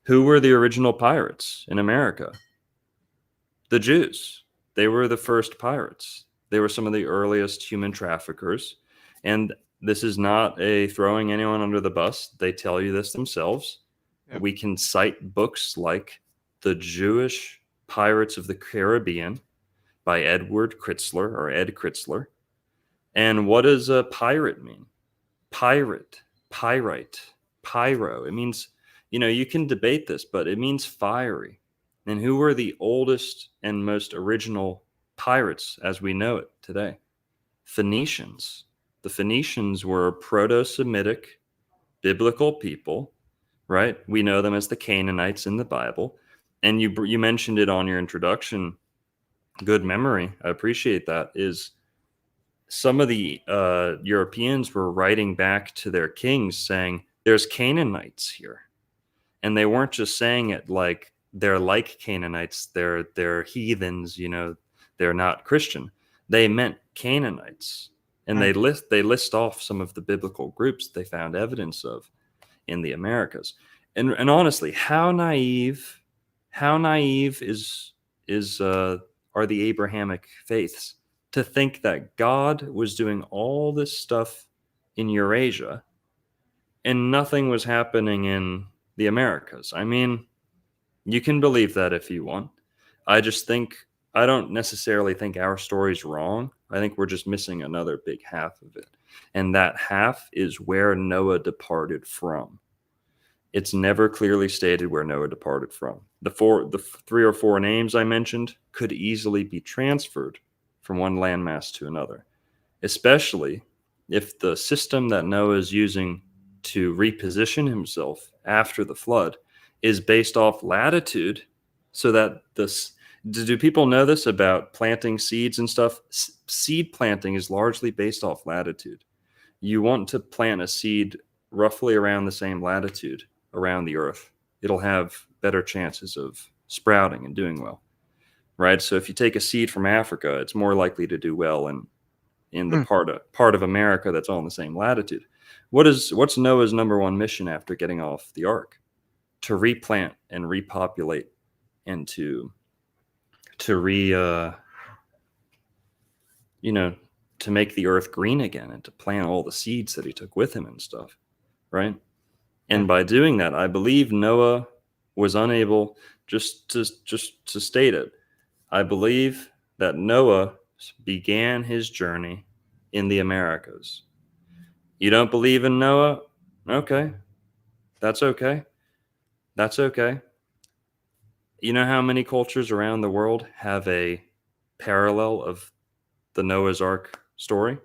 who were the original pirates in America? The Jews. They were the first pirates. They were some of the earliest human traffickers. And this is not a throwing anyone under the bus. They tell you this themselves. Yep. We can cite books like The Jewish Pirates of the Caribbean by Ed Kritzler. And what does a pirate mean? Pirate, pyrite, pyro. It means, you can debate this, but it means fiery. And who were the oldest and most original pirates as we know it today? Phoenicians. The Phoenicians were Proto-Semitic biblical people, right? We know them as the Canaanites in the Bible. And you mentioned it on your introduction. Good memory. I appreciate that. Is some of the Europeans were writing back to their kings saying, there's Canaanites here. And they weren't just saying it like they're like Canaanites, they're heathens, you know, they're not Christian. They meant Canaanites. And Right. they list off some of the biblical groups they found evidence of in the Americas. And honestly, how naive is are the Abrahamic faiths to think that God was doing all this stuff in Eurasia and nothing was happening in the Americas. I mean, you can believe that if you want. I don't necessarily think our story's wrong. I think we're just missing another big half of it. And that half is where Noah departed from. It's never clearly stated where Noah departed from. The 3 or 4 names I mentioned could easily be transferred from one landmass to another, especially if the system that Noah is using to reposition himself after the flood is based off latitude, so that this do people know this about planting seeds and stuff? Seed planting is largely based off latitude. You want to plant a seed roughly around the same latitude around the earth. It'll have better chances of sprouting and doing well, right? So if you take a seed from Africa, it's more likely to do well in the part of America that's all in the same latitude. What's Noah's number one mission after getting off the ark? To replant and repopulate and to make the earth green again and to plant all the seeds that he took with him and stuff, right? And by doing that, I believe Noah was unable, just to state it, I believe that Noah began his journey in the Americas. You don't believe in Noah? Okay. That's okay. That's okay. You know how many cultures around the world have a parallel of the Noah's Ark story?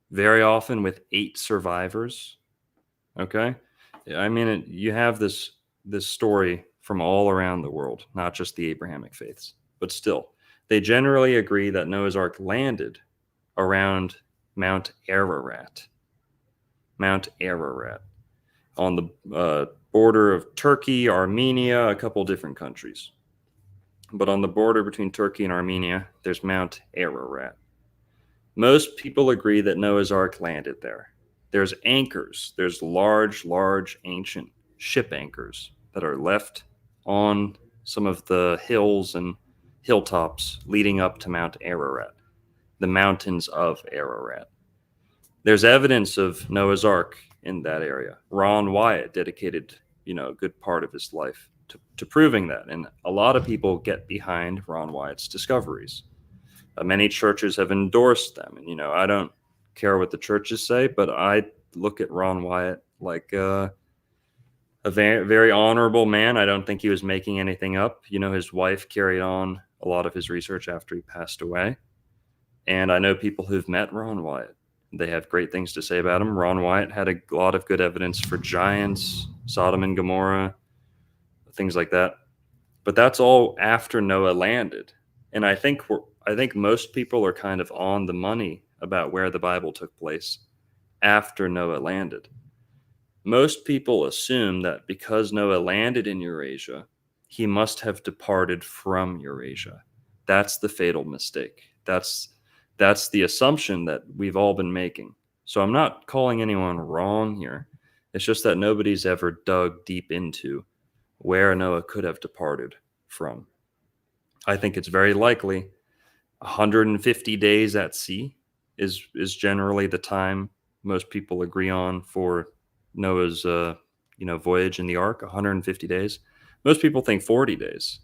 Very often with 8 survivors. Okay? I mean, you have this story from all around the world, not just the Abrahamic faiths, but still. They generally agree that Noah's Ark landed around Mount Ararat. Mount Ararat. On the border of Turkey, Armenia, a couple different countries. But on the border between Turkey and Armenia, there's Mount Ararat. Most people agree that Noah's Ark landed there. There's anchors. There's large ancient ship anchors that are left on some of the hills and hilltops leading up to Mount Ararat, the mountains of Ararat. There's evidence of Noah's Ark in that area. Ron Wyatt dedicated, a good part of his life to proving that. And a lot of people get behind Ron Wyatt's discoveries. Many churches have endorsed them. And, I don't care what the churches say, but I look at Ron Wyatt like a very, very honorable man. I don't think he was making anything up. His wife carried on a lot of his research after he passed away. And I know people who've met Ron Wyatt. They have great things to say about him. Ron Wyatt had a lot of good evidence for giants, Sodom and Gomorrah, things like that. But that's all after Noah landed. And I think most people are kind of on the money about where the Bible took place after Noah landed. Most people assume that because Noah landed in Eurasia, he must have departed from Eurasia. That's the fatal mistake. That's the assumption that we've all been making. So I'm not calling anyone wrong here. It's just that nobody's ever dug deep into where Noah could have departed from. I think it's very likely 150 days at sea is generally the time most people agree on for Noah's voyage in the Ark. 150 days. Most people think 40 days.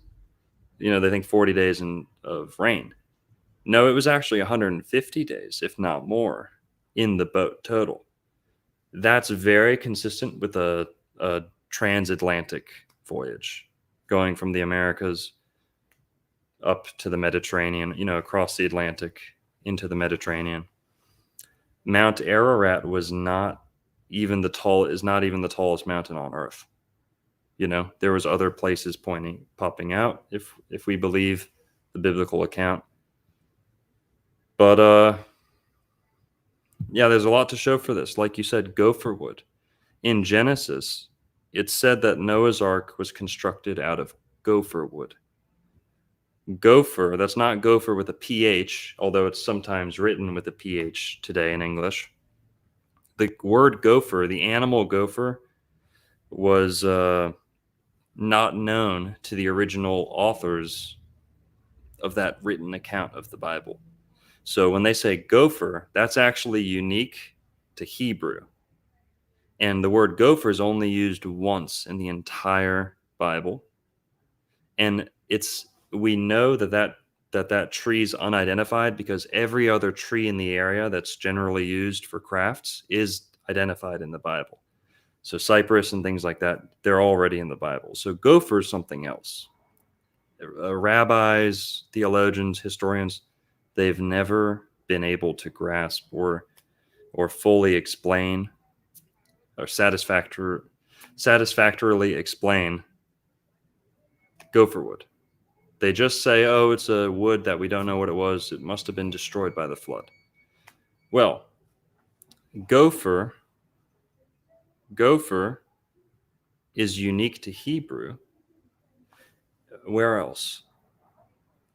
They think 40 days of rain. No, it was actually 150 days, if not more, in the boat total. That's very consistent with a transatlantic voyage, going from the Americas up to the Mediterranean, across the Atlantic into the Mediterranean. Mount Ararat is not even the tallest mountain on Earth. There was other places popping out, if we believe the biblical account. But there's a lot to show for this. Like you said, Gopher wood. In Genesis, it's said that Noah's Ark was constructed out of gopher wood. Gopher, that's not gopher with a PH, although it's sometimes written with a PH today in English. The word gopher, the animal gopher, was not known to the original authors of that written account of the Bible. So when they say gopher, that's actually unique to Hebrew. And the word gopher is only used once in the entire Bible. And we know that tree is unidentified because every other tree in the area that's generally used for crafts is identified in the Bible. So cypress and things like that, they're already in the Bible. So gopher is something else. Rabbis, theologians, historians, they've never been able to grasp or fully explain or satisfactorily explain gopher wood. They just say, oh, it's a wood that we don't know what it was. It must have been destroyed by the flood. Well, gopher is unique to Hebrew. Where else?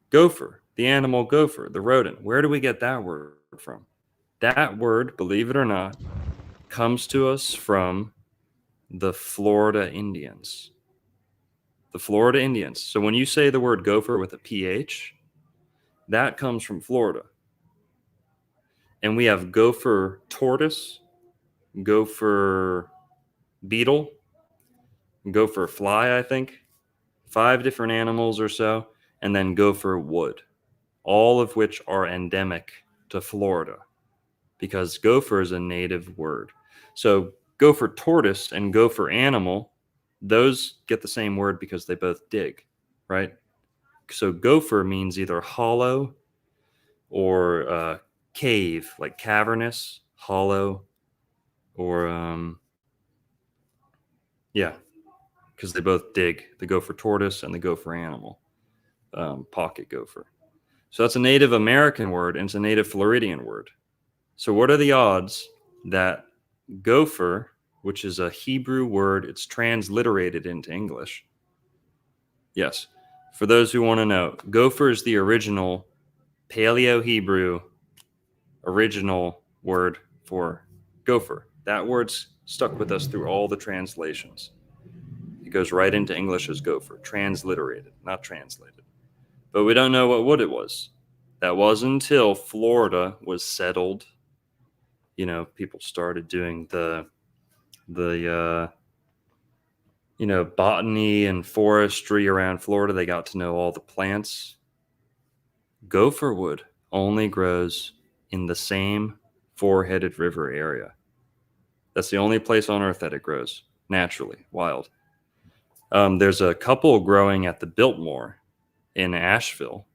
Gopher, the animal gopher, the rodent. Where do we get that word from? That word, believe it or not, comes to us from the Florida Indians. The Florida Indians. So when you say the word gopher with a PH, that comes from Florida. And we have gopher tortoise, gopher beetle, gopher fly, I think. 5 different animals or so, and then gopher wood, all of which are endemic to Florida because gopher is a native word. So gopher tortoise and gopher animal, those get the same word because they both dig, right? So gopher means either hollow or cave, like cavernous, hollow, or because they both dig, the gopher tortoise and the gopher animal, pocket gopher. So that's a Native American word, and it's a Native Floridian word. So what are the odds that gopher, which is a Hebrew word, it's transliterated into English? Yes. For those who want to know, gopher is the original Paleo-Hebrew original word for gopher. That word's stuck with us through all the translations. It goes right into English as gopher, transliterated, not translated. But we don't know what wood it was. That was until Florida was settled. You know, people started doing the botany and forestry around Florida. They got to know all the plants. Gopher wood only grows in the same four-headed river area. That's the only place on Earth that it grows naturally, wild. There's a couple growing at the Biltmore in Asheville,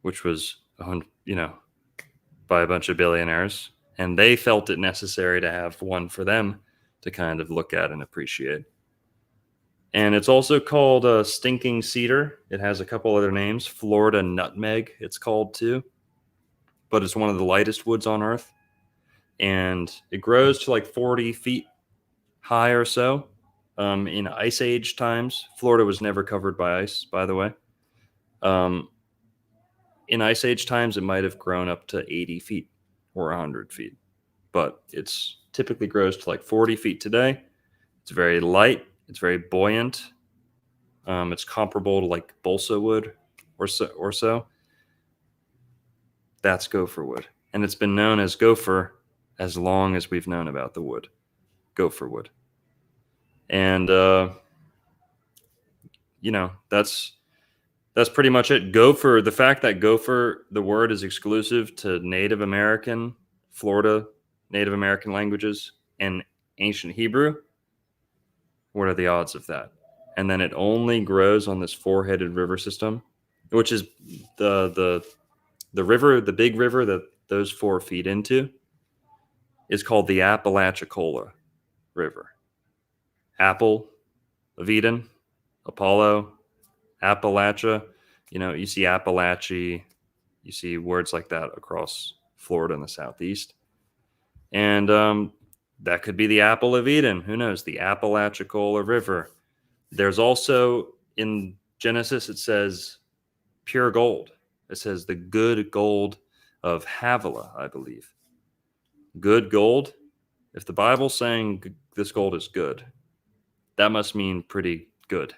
which was, by a bunch of billionaires, and they felt it necessary to have one for them to kind of look at and appreciate. And it's also called stinking cedar. It has a couple other names. Florida nutmeg, it's called too. But it's one of the lightest woods on Earth. And it grows to like 40 feet high or so. In Ice Age times, Florida was never covered by ice, by the way. In Ice Age times, it might have grown up to 80 feet or 100 feet. But it's typically grows to like 40 feet today. It's very light. It's very buoyant. It's comparable to like balsa wood or so. That's gopher wood. And it's been known as gopher as long as we've known about the wood. Gopher wood. And, that's pretty much it. Gopher, the fact that gopher, the word is exclusive to Native American, Florida, Native American languages, and ancient Hebrew. What are the odds of that? And then it only grows on this four-headed river system, which is the river, the big river that those four feed into is called the Apalachicola River. Apple of Eden, Apollo, Appalachia. You see Appalachia, you see words like that across Florida in the southeast. And That could be the apple of Eden. Who knows? The Apalachicola River. There's also in Genesis, it says pure gold. It says the good gold of Havilah, I believe. Good gold. If the Bible's saying this gold is good, that must mean pretty good.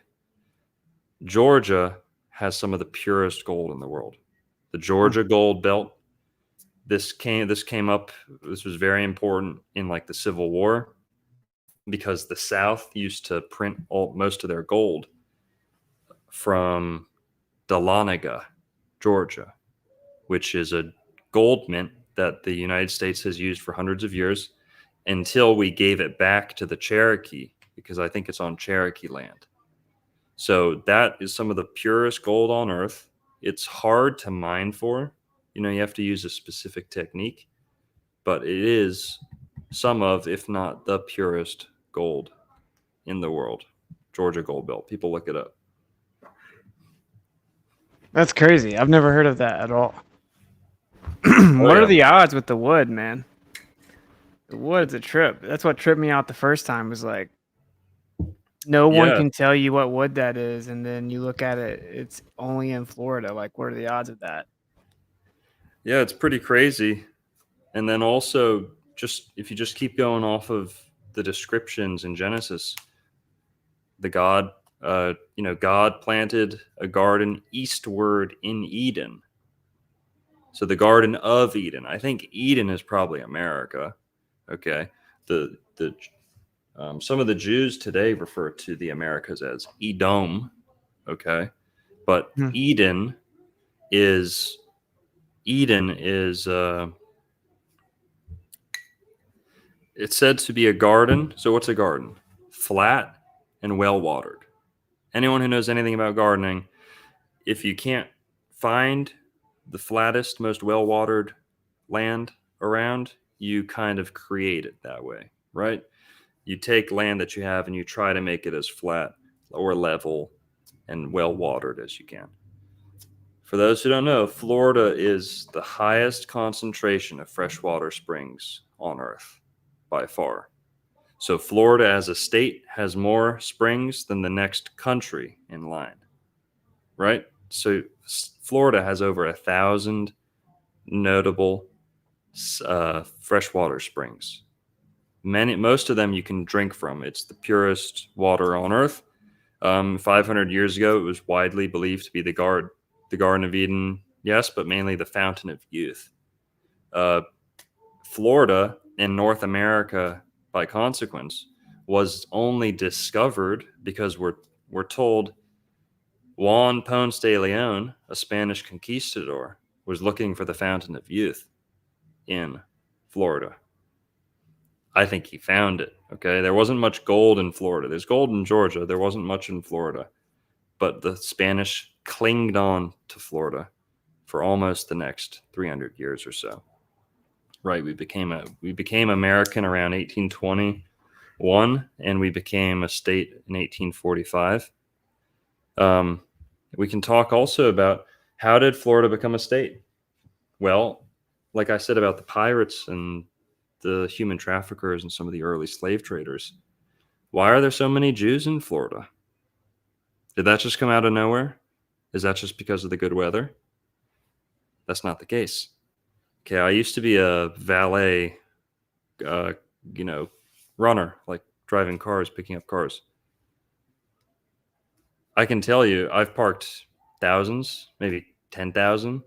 Georgia has some of the purest gold in the world. The Georgia Gold Belt. This came up. This was very important in like the Civil War because the South used to print most of their gold from Dahlonega, Georgia, which is a gold mint that the United States has used for hundreds of years until we gave it back to the Cherokee, because I think it's on Cherokee land. So that is some of the purest gold on earth. It's hard to mine for. You know, you have to use a specific technique, but it is some of, if not the purest gold in the world. Georgia Gold Belt. People look it up. That's crazy. I've never heard of that at all. What are the odds with the wood, man? The wood's a trip. That's what tripped me out the first time, was like, no one can tell you what wood that is, and then you look at it, it's only in Florida. Like, what are the odds of that? Yeah, it's pretty crazy. And then also, just if you just keep going off of the descriptions in Genesis, God planted a garden eastward in Eden. So the Garden of Eden. I think Eden is probably America. Okay. Some of the Jews today refer to the Americas as Edom. Okay. But Eden is it's said to be a garden. So what's a garden? Flat and well watered. Anyone who knows anything about gardening, if you can't find the flattest, most well watered land around, you kind of create it that way, right? You take land that you have and you try to make it as flat or level and well watered as you can. For those who don't know, Florida is the highest concentration of freshwater springs on Earth by far. So Florida as a state has more springs than the next country in line, right? So Florida has over 1,000 notable freshwater springs. Most of them you can drink from. It's the purest water on Earth. 500 years ago, it was widely believed to be the Garden of Eden, yes, but mainly the Fountain of Youth. Florida and North America, by consequence, was only discovered because we're told Juan Ponce de Leon, a Spanish conquistador, was looking for the Fountain of Youth in Florida. I think he found it. Okay, there wasn't much gold in Florida. There's gold in Georgia. There wasn't much in Florida, but the Spanish clinged on to Florida for almost the next 300 years or so. Right, we became American around 1821, and we became a state in 1845. We can talk also about, how did Florida become a state? Well, like I said about the pirates and the human traffickers and some of the early slave traders, why are there so many Jews in Florida? Did that just come out of nowhere? Is that just because of the good weather? That's not the case. Okay, I used to be a valet, runner, like driving cars, picking up cars. I can tell you, I've parked thousands, maybe 10,000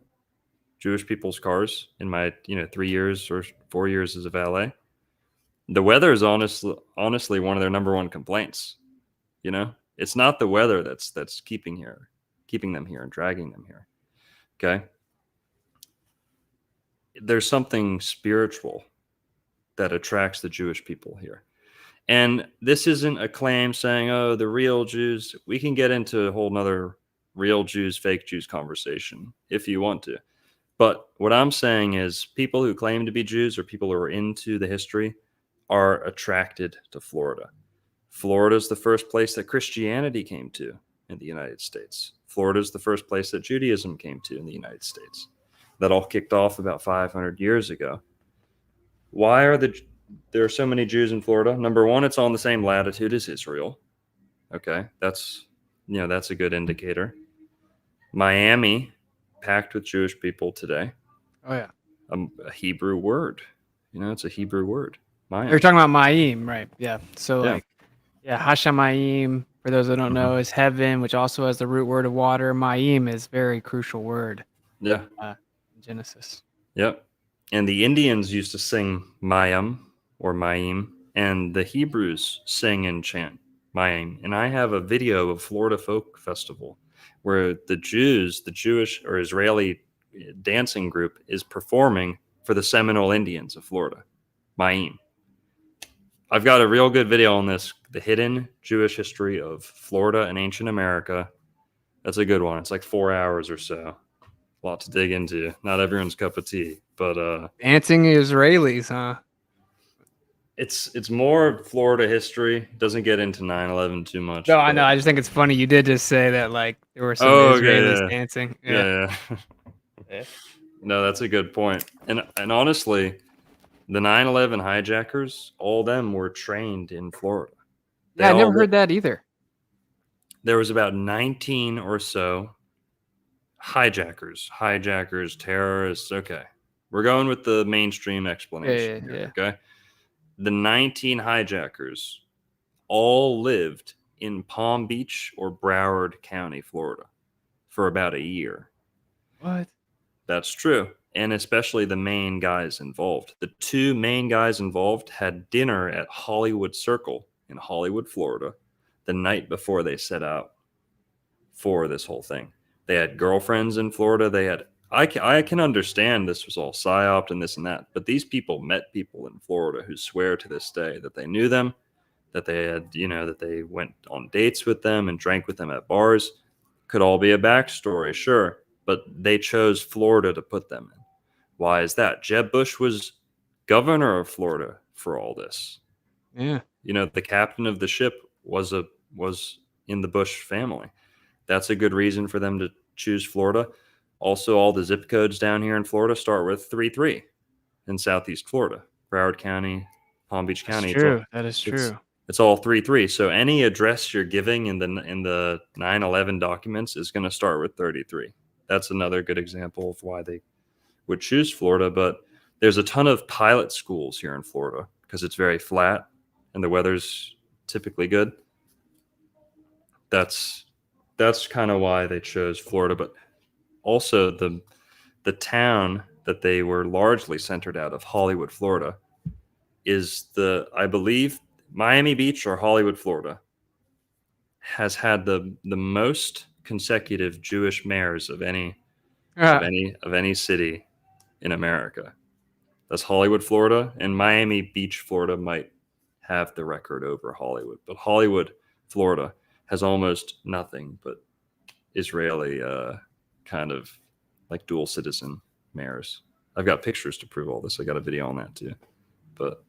Jewish people's cars in my 3 years or 4 years as a valet. The weather is honestly one of their number one complaints. It's not the weather that's keeping them here and dragging them here. Okay, there's something spiritual that attracts the Jewish people here. And this isn't a claim saying, oh, the real Jews. We can get into a whole nother real Jews, fake Jews conversation if you want to. But what I'm saying is, people who claim to be Jews or people who are into the history are attracted to Florida. Florida is the first place that Christianity came to in the United States. Florida is the first place that Judaism came to in the United States. That all kicked off about 500 years ago. Why are the there are so many Jews in Florida? Number one, it's on the same latitude as Israel. Okay, that's a good indicator. Miami, packed with Jewish people today. Oh yeah. A Hebrew word. It's a Hebrew word. Miami. You're talking about Ma'im, right? Yeah. So Yeah. like, yeah, Hashamayim, for those that don't know, is heaven, which also has the root word of water. Ma'im is very crucial word. Yeah. In Genesis. Yep. And the Indians used to sing Mayim or Ma'im, and the Hebrews sing and chant Ma'im. And I have a video of Florida Folk Festival where the Jews, the Jewish or Israeli dancing group, is performing for the Seminole Indians of Florida, Ma'im. I've got a real good video on this, the hidden Jewish history of Florida and ancient America. That's a good one. It's like 4 hours or so. A lot to dig into. Not everyone's cup of tea, but dancing Israelis, huh? It's more Florida history. Doesn't get into 9/11 too much. No, I know. I just think it's funny. You did just say that like there were some Israelis dancing. Yeah. No, that's a good point. And honestly, the 9/11 hijackers, all of them were trained in Florida. I never heard that either. There was about 19 or so hijackers, terrorists. Okay. We're going with the mainstream explanation. Yeah. Okay. The 19 hijackers all lived in Palm Beach or Broward County, Florida, for about a year. What? That's true. And especially the main guys involved. The two main guys involved had dinner at Hollywood Circle in Hollywood, Florida, the night before they set out for this whole thing. They had girlfriends in Florida. They had, I can understand this was all psyop and this and that, but these people met people in Florida who swear to this day that they knew them, that they had, that they went on dates with them and drank with them at bars. Could all be a backstory, sure, but they chose Florida to put them in. Why is that? Jeb Bush was governor of Florida for all this. Yeah. The captain of the ship was in the Bush family. That's a good reason for them to choose Florida. Also, all the zip codes down here in Florida start with 33 in Southeast Florida, Broward County, Palm Beach County. That's true. That is true. It's all 33. So any address you're giving in the 9/11 documents is going to start with 33. That's another good example of why they would choose Florida. But there's a ton of pilot schools here in Florida because it's very flat and the weather's typically good. That's kind of why they chose Florida. But also the town that they were largely centered out of, Hollywood, Florida, is I believe Miami Beach or Hollywood, Florida, has had the most consecutive Jewish mayors of any city in America. That's Hollywood, Florida, and Miami Beach, Florida might have the record over Hollywood, but Hollywood, Florida has almost nothing but Israeli kind of like dual citizen mayors. I've got pictures to prove all this. I got a video on that too. But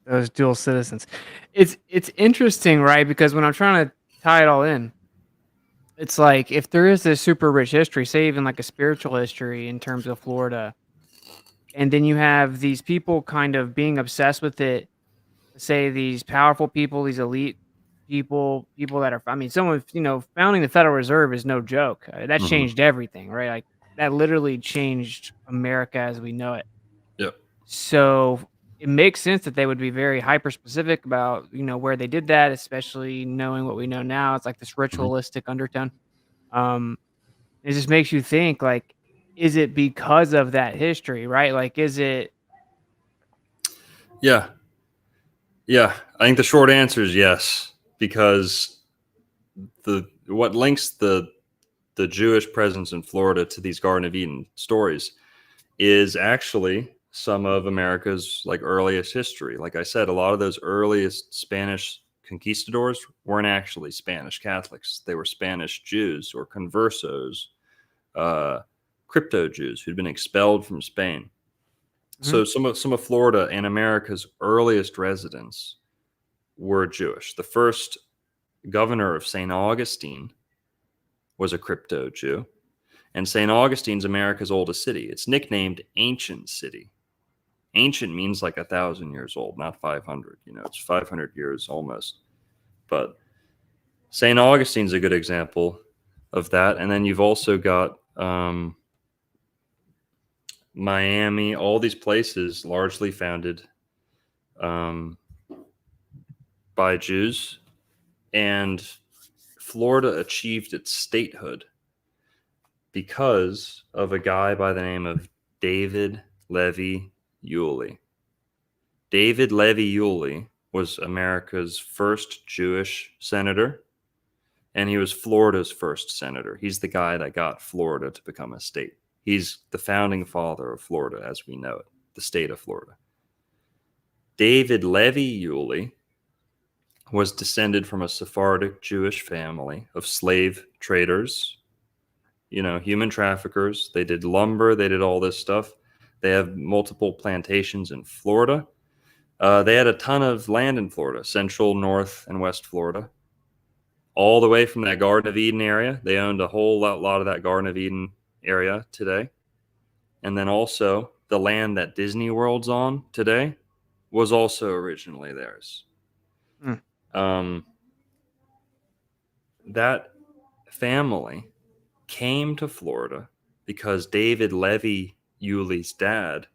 those dual citizens. It's interesting, right? Because when I'm trying to tie it all in, it's like if there is this super rich history, say even like a spiritual history in terms of Florida, and then you have these people kind of being obsessed with it, say these powerful people, these elite people that are, someone, founding the Federal Reserve is no joke. That changed everything, right? Like that literally changed America as we know it. Yep. So it makes sense that they would be very hyper specific about, where they did that, especially knowing what we know now. It's like this ritualistic undertone. It just makes you think, like, is it because of that history, right? Like, is it? Yeah. I think the short answer is yes, because what links the Jewish presence in Florida to these Garden of Eden stories is actually some of America's like earliest history. Like I said, a lot of those earliest Spanish conquistadors weren't actually Spanish Catholics. They were Spanish Jews or conversos, crypto Jews who'd been expelled from Spain. So some of Florida and America's earliest residents were Jewish. The first governor of St. Augustine was a crypto Jew. And St. Augustine's America's oldest city. It's nicknamed Ancient City. Ancient means like 1,000 years old, not 500. You know, it's 500 years almost. But St. Augustine's a good example of that. And then you've also got Miami, all these places largely founded by Jews. And Florida achieved its statehood because of a guy by the name of David Levy Yulee. David Levy Yulee was America's first Jewish senator, and he was Florida's first senator. He's the guy that got Florida to become a state. He's the founding father of Florida as we know it, the state of Florida. David Levy Yulee was descended from a Sephardic Jewish family of slave traders, you know, human traffickers. They did lumber, they did all this stuff. They have multiple plantations in Florida. They had a ton of land in Florida, central, north, and west Florida. All the way from that Garden of Eden area. They owned a whole lot of that Garden of Eden area today. And then also the land that Disney World's on today was also originally theirs. That family came to Florida because David Levy Yulee's dad,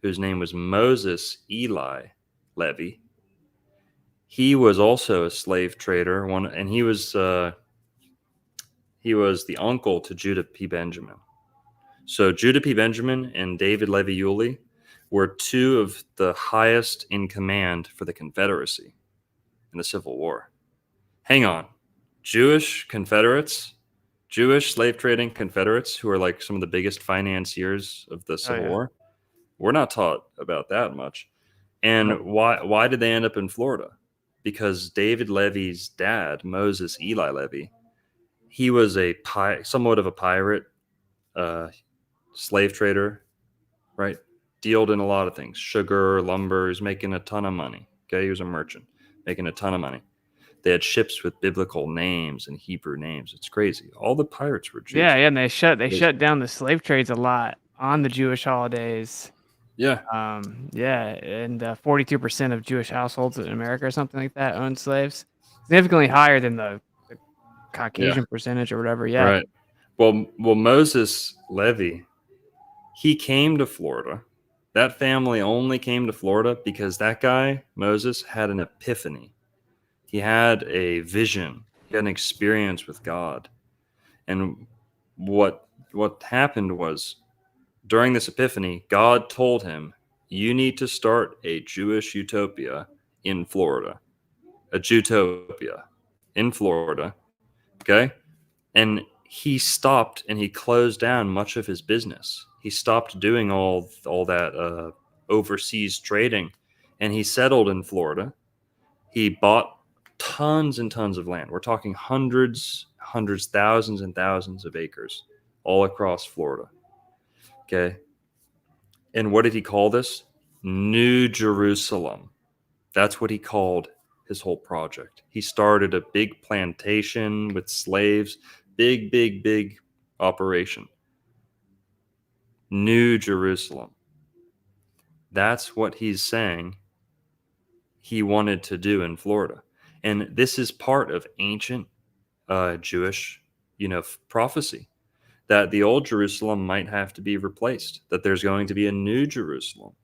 whose name was Moses Eli Levy, he was also a slave trader. And he was the uncle to Judah P. Benjamin. So Judah P. Benjamin and David Levy Yulee were two of the highest in command for the Confederacy in the Civil War. Hang on. Jewish Confederates, Jewish slave trading Confederates, who are like some of the biggest financiers of the Civil War. We're not taught about that much. And why did they end up in Florida? Because David Levy's dad, Moses Eli Levy, he was somewhat of a pirate, slave trader, right? Dealed in a lot of things, sugar, lumber. He was making a ton of money. Okay, he was a merchant, making a ton of money. They had ships with biblical names and Hebrew names. It's crazy. All the pirates were Jews. Yeah, and they shut down the slave trades a lot on the Jewish holidays. Yeah. And 42% of Jewish households in America or something like that own slaves. Significantly higher than the Caucasian percentage or whatever. Yeah. Right. Well, Moses Levy, he came to Florida. That family only came to Florida because that guy, Moses, had an epiphany. He had a vision. He had an experience with God. And what happened was, during this epiphany, God told him, you need to start a Jewish utopia in Florida. A Jewtopia in Florida. Okay? And he stopped and he closed down much of his business. He stopped doing all that overseas trading, and he settled in Florida. He bought tons and tons of land. We're talking hundreds, thousands and thousands of acres all across Florida. Okay. And what did he call this? New Jerusalem. That's what he called his whole project. He started a big plantation with slaves, big operation. New Jerusalem. That's what he's saying he wanted to do in Florida. And this is part of ancient Jewish, prophecy that the old Jerusalem might have to be replaced, that there's going to be a new Jerusalem.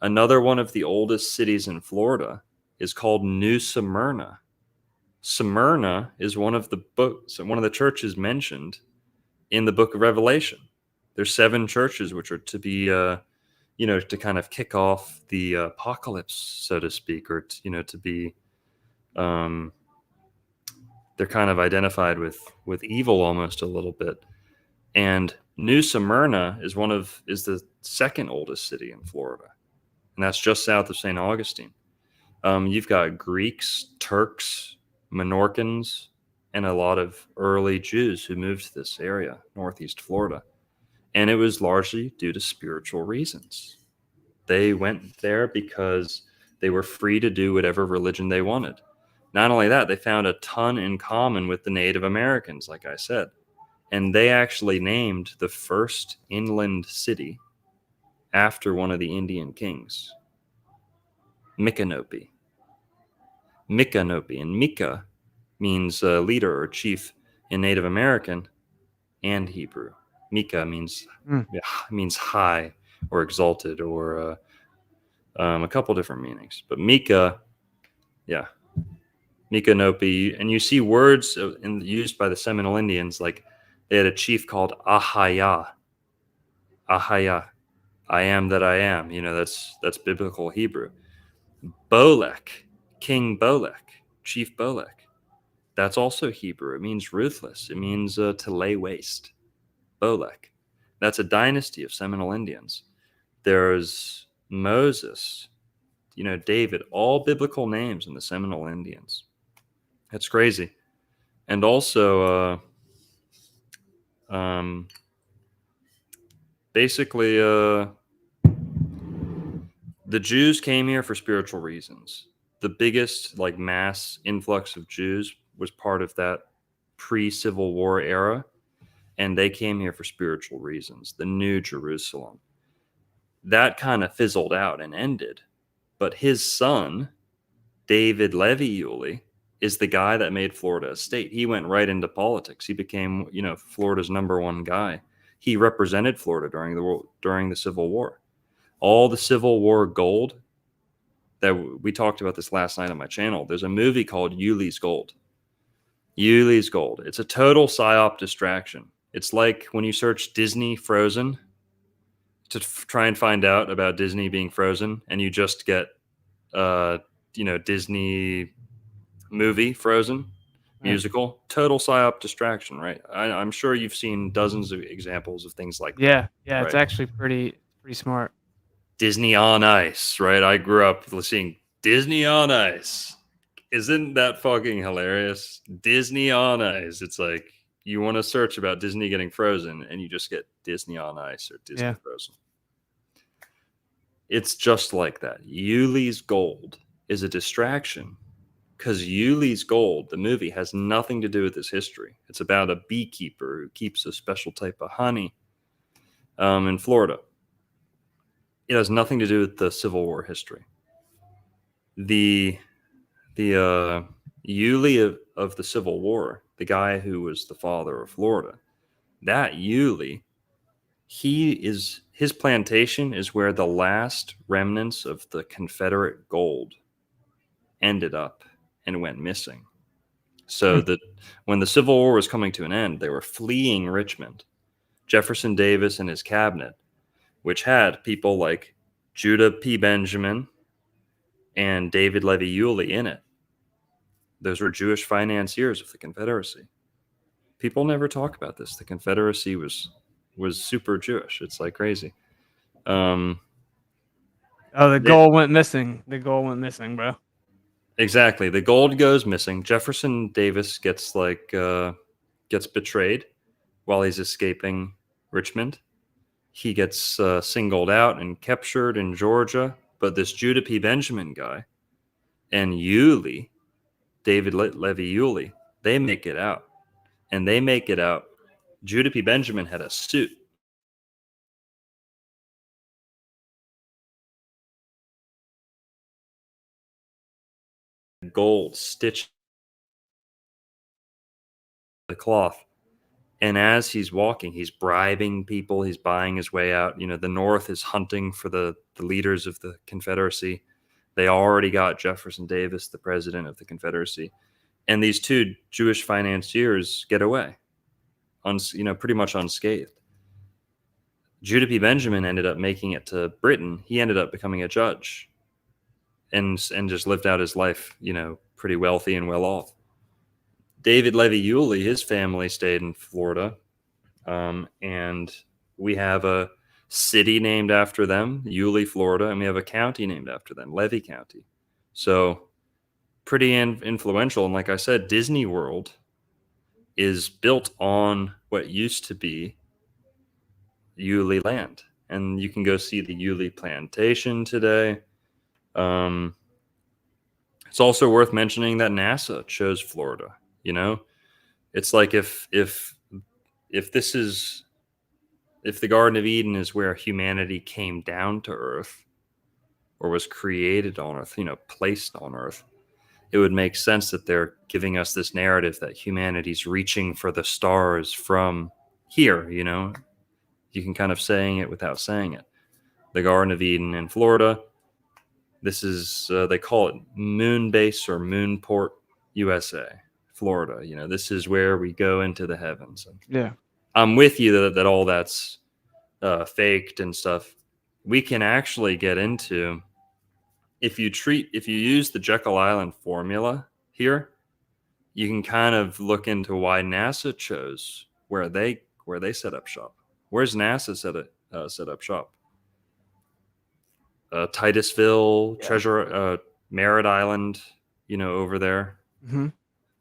Another one of the oldest cities in Florida is called New Smyrna. Smyrna is one of the churches mentioned in the book of Revelation. There's 7 churches which are to be, to kind of kick off the apocalypse, so to speak, or to be, they're kind of identified with evil almost a little bit. And New Smyrna is the second oldest city in Florida, and that's just south of St. Augustine. You've got Greeks, Turks, Menorcans, and a lot of early Jews who moved to this area, northeast Florida. And it was largely due to spiritual reasons. They went there because they were free to do whatever religion they wanted. Not only that, they found a ton in common with the Native Americans, like I said. And they actually named the first inland city after one of the Indian kings, Micanopy. Micanopy. And Mika means leader or chief in Native American and Hebrew. Mika means high or exalted, or a couple different meanings. But Mika, Micanopy, and you see words used by the Seminole Indians, like they had a chief called Ahaya. Ahaya, I am that I am. That's biblical Hebrew. Bolek, King Bolek, Chief Bolek. That's also Hebrew. It means ruthless. It means to lay waste. Bolek. That's a dynasty of Seminole Indians. There's Moses, David, all biblical names in the Seminole Indians. That's crazy. And also, basically, the Jews came here for spiritual reasons. The biggest mass influx of Jews was part of that pre-Civil War era, and they came here for spiritual reasons. The New Jerusalem. That kind of fizzled out and ended. But his son, David Levy Yulee, is the guy that made Florida a state. He went right into politics. He became, Florida's #1 guy. He represented Florida during the Civil War. All the Civil War gold that we talked about this last night on my channel. There's a movie called Yulee's Gold. Yulee's Gold. It's a total psyop distraction. It's like when you search Disney Frozen to try and find out about Disney being frozen, and you just get, Disney movie Frozen musical. Total psyop distraction, right? I'm sure you've seen dozens of examples of things like that. Yeah, it's right? actually pretty smart. Disney on Ice, right? I grew up seeing Disney on Ice. Isn't that fucking hilarious? Disney on Ice. It's like you want to search about Disney getting frozen and you just get Disney on Ice or Disney Frozen. It's just like that. Yulee's Gold is a distraction because Yulee's Gold, the movie, has nothing to do with this history. It's about a beekeeper who keeps a special type of honey in Florida. It has nothing to do with the Civil War history. The Yulee of the Civil War, the guy who was the father of Florida, that Yulee, his plantation is where the last remnants of the Confederate gold ended up and went missing. So that when the Civil War was coming to an end, they were fleeing Richmond. Jefferson Davis and his cabinet, which had people like Judah P. Benjamin and David Levy Yulee in it. Those were Jewish financiers of the Confederacy. People never talk about this. The Confederacy was super Jewish. It's like crazy. The gold went missing. The gold went missing, bro. Exactly. The gold goes missing. Jefferson Davis gets betrayed while he's escaping Richmond. He gets singled out and captured in Georgia. But this Judah P. Benjamin guy and Yulee, David Levy Yulee, they make it out. And they make it out. Judah P. Benjamin had a suit. Gold stitched the cloth. And as he's walking, he's bribing people. He's buying his way out. The North is hunting for the leaders of the Confederacy. They already got Jefferson Davis, the president of the Confederacy. And these two Jewish financiers get away, pretty much unscathed. Judah P. Benjamin ended up making it to Britain. He ended up becoming a judge and just lived out his life, pretty wealthy and well off. David Levy Yulee, his family stayed in Florida, and we have a city named after them, Yulee, Florida, and we have a county named after them, Levy County. So pretty influential. And like I said, Disney World is built on what used to be Yulee land. And you can go see the Yulee plantation today. It's also worth mentioning that NASA chose Florida. It's like if if the Garden of Eden is where humanity came down to Earth or was created on Earth, placed on Earth, it would make sense that they're giving us this narrative that humanity's reaching for the stars from here, You can kind of saying it without saying it. The Garden of Eden in Florida, this is, they call it Moon Base or Moonport, USA, Florida. This is where we go into the heavens. Yeah. I'm with you that all that's faked and stuff. We can actually get into, if you use the Jekyll Island formula here, you can kind of look into why NASA chose where they set up shop. Where's NASA set up shop? Titusville, Treasure, Merritt Island, over there,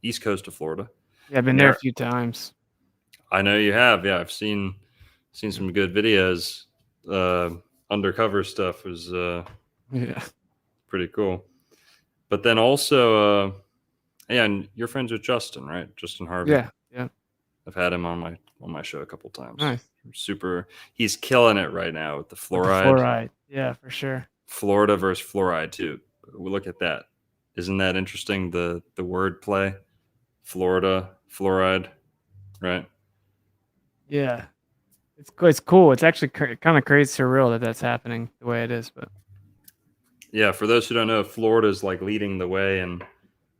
east coast of Florida. Yeah, I've been there a few times. I know you have. Yeah, I've seen some good videos. Undercover stuff was pretty cool. But then also, and you're friends with Justin, right? Justin Harvey. Yeah. I've had him on my show a couple times. Nice. He's killing it right now with the fluoride. Fluoride, yeah, for sure. Florida versus fluoride too. We'll look at that. Isn't that interesting? The word play, Florida, fluoride, right? Yeah, it's cool. It's actually kind of crazy, surreal that that's happening the way it is. But yeah, for those who don't know, Florida is like leading the way and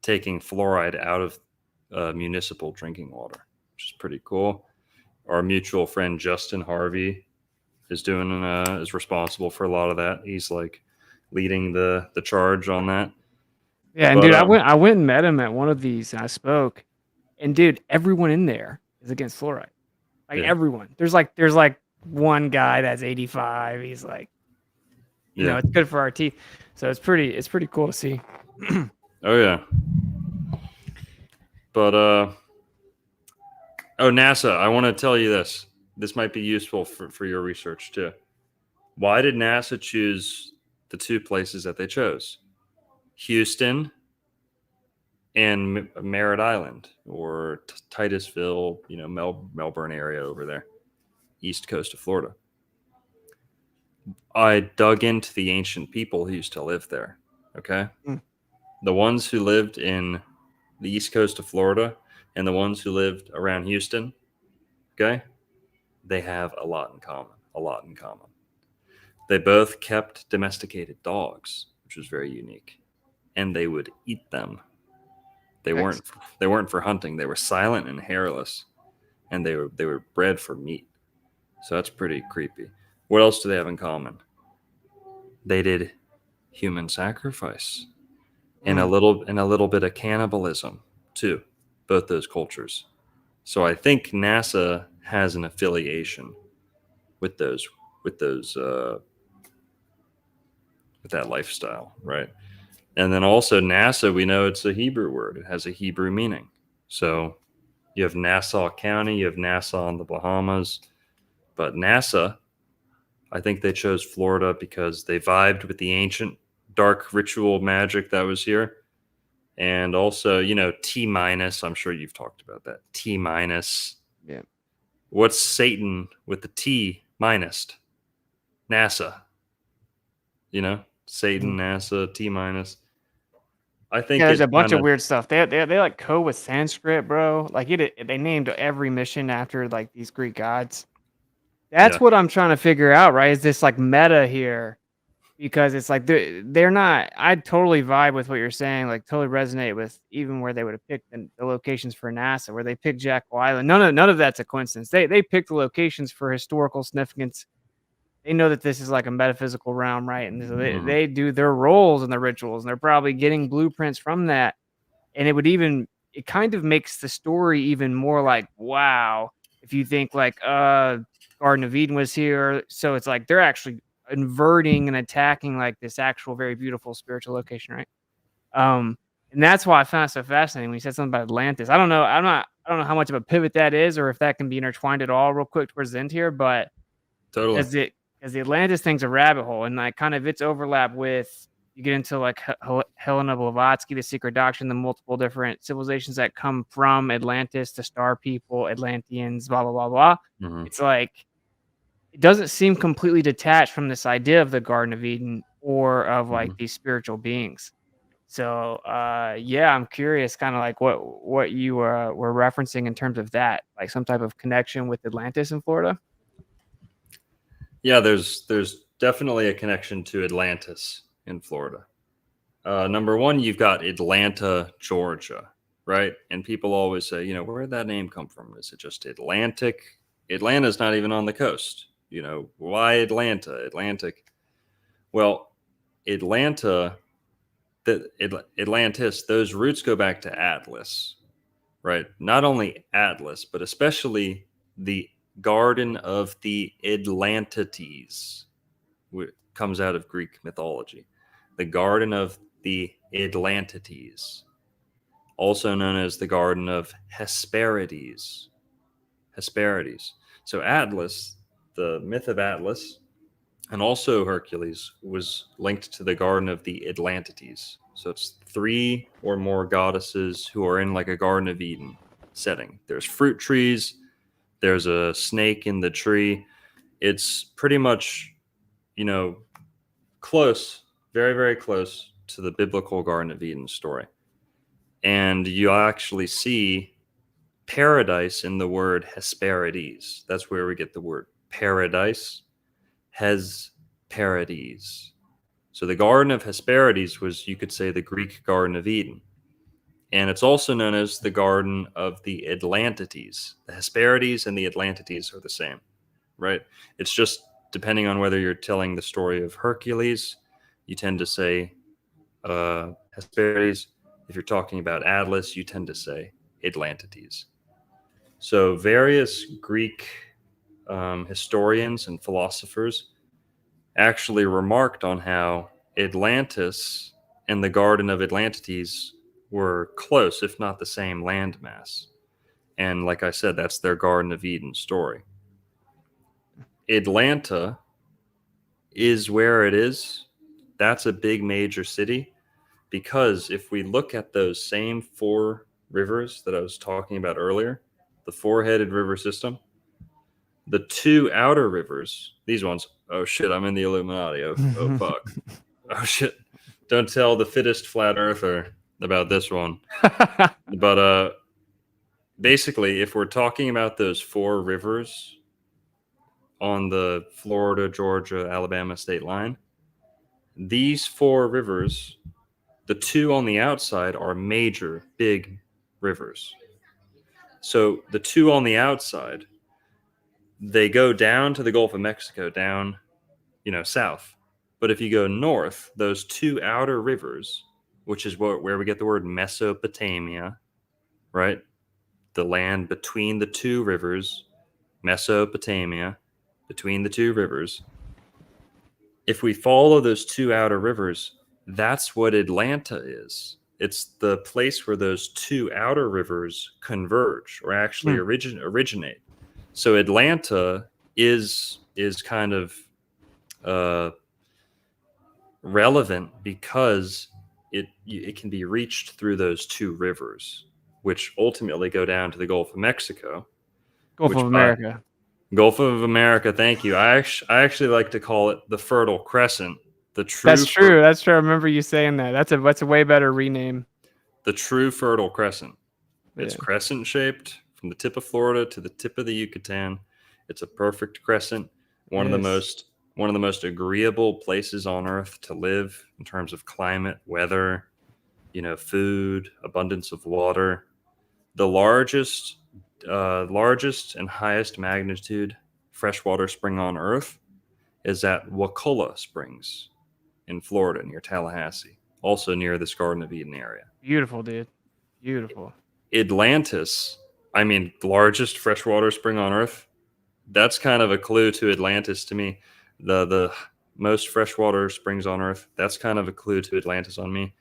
taking fluoride out of municipal drinking water, which is pretty cool. Our mutual friend Justin Harvey is is responsible for a lot of that. He's like leading the charge on that. Yeah, and dude, I went and met him at one of these, and I spoke, and dude, everyone in there is against fluoride. Like everyone. There's like one guy that's 85. He's like, it's good for our teeth. So it's pretty cool to see. Oh yeah. But NASA, I want to tell you this. This might be useful for your research too. Why did NASA choose the two places that they chose? Houston and Merritt Island, or Titusville, Melbourne area over there, east coast of Florida. I dug into the ancient people who used to live there. Okay. The ones who lived in the east coast of Florida and the ones who lived around Houston, okay, they have a lot in common. They both kept domesticated dogs, which was very unique, and they would eat them. They weren't for hunting. They were silent and hairless, and they were bred for meat. So that's pretty creepy. What else do they have in common? They did human sacrifice and a little bit of cannibalism too. Both those cultures. So I think NASA has an affiliation with that lifestyle, right? And then also NASA, we know it's a Hebrew word. It has a Hebrew meaning. So you have Nassau County, you have Nassau in the Bahamas, but NASA, I think they chose Florida because they vibed with the ancient dark ritual magic that was here. And also, T minus, I'm sure you've talked about that. T minus. Yeah. What's Satan with the T minus? NASA. Satan, NASA, T minus. I think there's a bunch of weird stuff. They like code with Sanskrit, bro. Like they named every mission after like these Greek gods. That's what I'm trying to figure out, right? Is this like meta here? Because it's like they're not. I totally vibe with what you're saying. Like totally resonate with even where they would have picked the locations for NASA, where they picked Jackal Island. None of that's a coincidence. They picked the locations for historical significance. They know that this is like a metaphysical realm, right? And so they do their roles and the rituals, and they're probably getting blueprints from that. And it kind of makes the story even more like, wow, if you think like Garden of Eden was here. So it's like they're actually inverting and attacking like this actual very beautiful spiritual location, right? And that's why I found it so fascinating when you said something about Atlantis. I don't know how much of a pivot that is, or if that can be intertwined at all real quick towards the end here, but totally. As the Atlantis thing's a rabbit hole, and like kind of its overlap with, you get into like Helena Blavatsky, the Secret Doctrine, the multiple different civilizations that come from Atlantis, the Star People, Atlanteans, blah blah blah blah. It's like it doesn't seem completely detached from this idea of the Garden of Eden or of like Mhm. these spiritual beings. So yeah, I'm curious kind of like what you were referencing in terms of that, like some type of connection with Atlantis in Florida. Yeah, there's definitely a connection to Atlantis in Florida. Number one, you've got Atlanta, Georgia, right? And people always say, where did that name come from? Is it just Atlantic? Atlanta's not even on the coast. Why Atlanta? Atlantic. Well, Atlanta, Atlantis, those roots go back to Atlas, right? Not only Atlas, but especially the Garden of the Atlantides, which comes out of Greek mythology. The Garden of the Atlantides, also known as the Garden of Hesperides. Hesperides. So Atlas, the myth of Atlas, and also Hercules was linked to the Garden of the Atlantides. So it's three or more goddesses who are in like a Garden of Eden setting. There's fruit trees, there's a snake in the tree. It's pretty much, you know, close, very, very close to the biblical Garden of Eden story. And you actually see paradise in the word Hesperides. That's where we get the word paradise. Hesperides. So the Garden of Hesperides was, you could say, the Greek Garden of Eden. And it's also known as the Garden of the Atlantides. The Hesperides and the Atlantides are the same, right? It's just depending on whether you're telling the story of Hercules, you tend to say Hesperides. If you're talking about Atlas, you tend to say Atlantides. So various Greek historians and philosophers actually remarked on how Atlantis and the Garden of Atlantides were close, if not the same landmass. And like I said, that's their Garden of Eden story. Atlanta is where it is. That's a big major city because if we look at those same four rivers that I was talking about earlier, the four-headed river system, the two outer rivers, these ones, oh shit, I'm in the Illuminati. Oh fuck. Oh shit. Don't tell the fittest flat earther about this one. But basically, if we're talking about those four rivers on the Florida, Georgia, Alabama state line, these four rivers, the two on the outside are major, big rivers. So the two on the outside, they go down to the Gulf of Mexico, down, south. But if you go north, those two outer rivers, which is where we get the word Mesopotamia, right? The land between the two rivers, Mesopotamia, between the two rivers. If we follow those two outer rivers, that's what Atlanta is. It's the place where those two outer rivers converge or actually originate. So Atlanta is kind of relevant because it can be reached through those two rivers, which ultimately go down to the Gulf of Mexico. Gulf of America. Gulf of America. Thank you. I actually like to call it the Fertile Crescent. That's true. That's true. I remember you saying that. That's a way better rename. The true Fertile Crescent. Yeah. It's crescent shaped from the tip of Florida to the tip of the Yucatan. It's a perfect crescent. One of the most agreeable places on Earth to live in terms of climate, weather, food, abundance of water. The largest and highest magnitude freshwater spring on Earth is at Wakulla Springs in Florida near Tallahassee, also near this Garden of Eden area. Beautiful, dude. Beautiful. Atlantis, the largest freshwater spring on Earth. That's kind of a clue to Atlantis to me. The most freshwater springs on Earth. That's kind of a clue to Atlantis on me.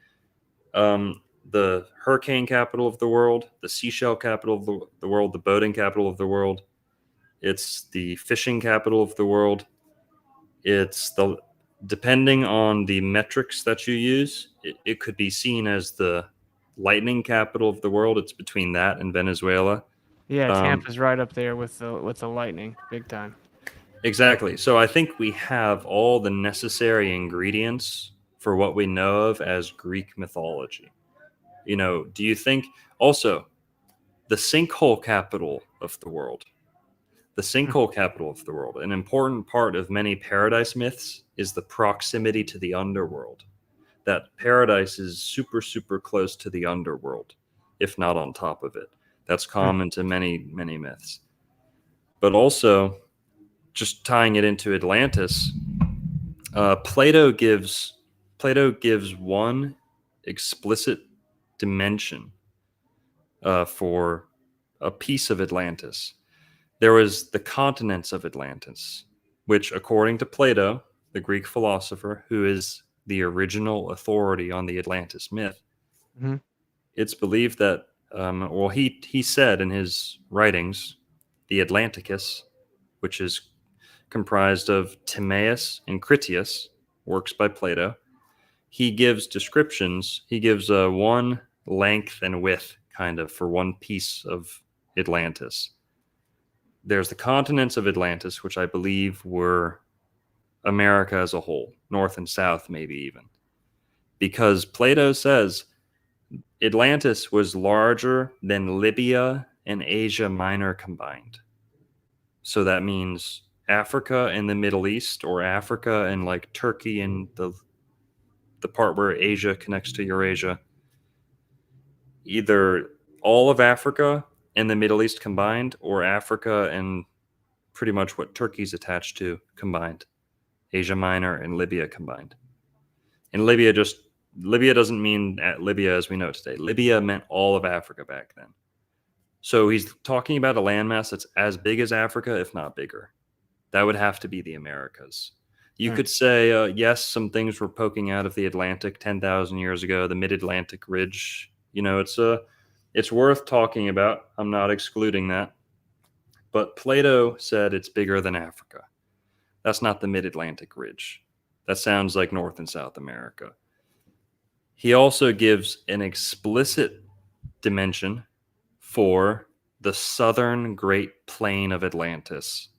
The hurricane capital of the world, the seashell capital of the world, the boating capital of the world. It's the fishing capital of the world. Depending on the metrics that you use, it could be seen as the lightning capital of the world. It's between that and Venezuela. Yeah, Tampa's right up there with the lightning, big time. Exactly. So I think we have all the necessary ingredients for what we know of as Greek mythology. Do you think also the sinkhole capital of the world? The sinkhole capital of the world. An important part of many paradise myths is the proximity to the underworld. That paradise is super, super close to the underworld, if not on top of it. That's common to many, many myths. But also, just tying it into Atlantis, Plato gives one explicit dimension for a piece of Atlantis. There was the continents of Atlantis, which, according to Plato, the Greek philosopher, who is the original authority on the Atlantis myth, Mhm. it's believed that, he said in his writings, the Atlanticus, which is comprised of Timaeus and Critias, works by Plato. He gives descriptions. He gives one length and width, kind of, for one piece of Atlantis. There's the continents of Atlantis, which I believe were America as a whole, North and South, maybe even. Because Plato says Atlantis was larger than Libya and Asia Minor combined. So that means Africa and the Middle East, or Africa and like Turkey and the part where Asia connects to Eurasia. Either all of Africa and the Middle East combined, or Africa and pretty much what Turkey's attached to combined. Asia Minor and Libya combined. And Libya doesn't mean Libya as we know it today. Libya meant all of Africa back then. So he's talking about a landmass that's as big as Africa, if not bigger. That would have to be the Americas. You could say, yes, some things were poking out of the Atlantic 10,000 years ago, the Mid-Atlantic Ridge. It's worth talking about. I'm not excluding that. But Plato said it's bigger than Africa. That's not the Mid-Atlantic Ridge. That sounds like North and South America. He also gives an explicit dimension for the southern Great Plain of Atlantis.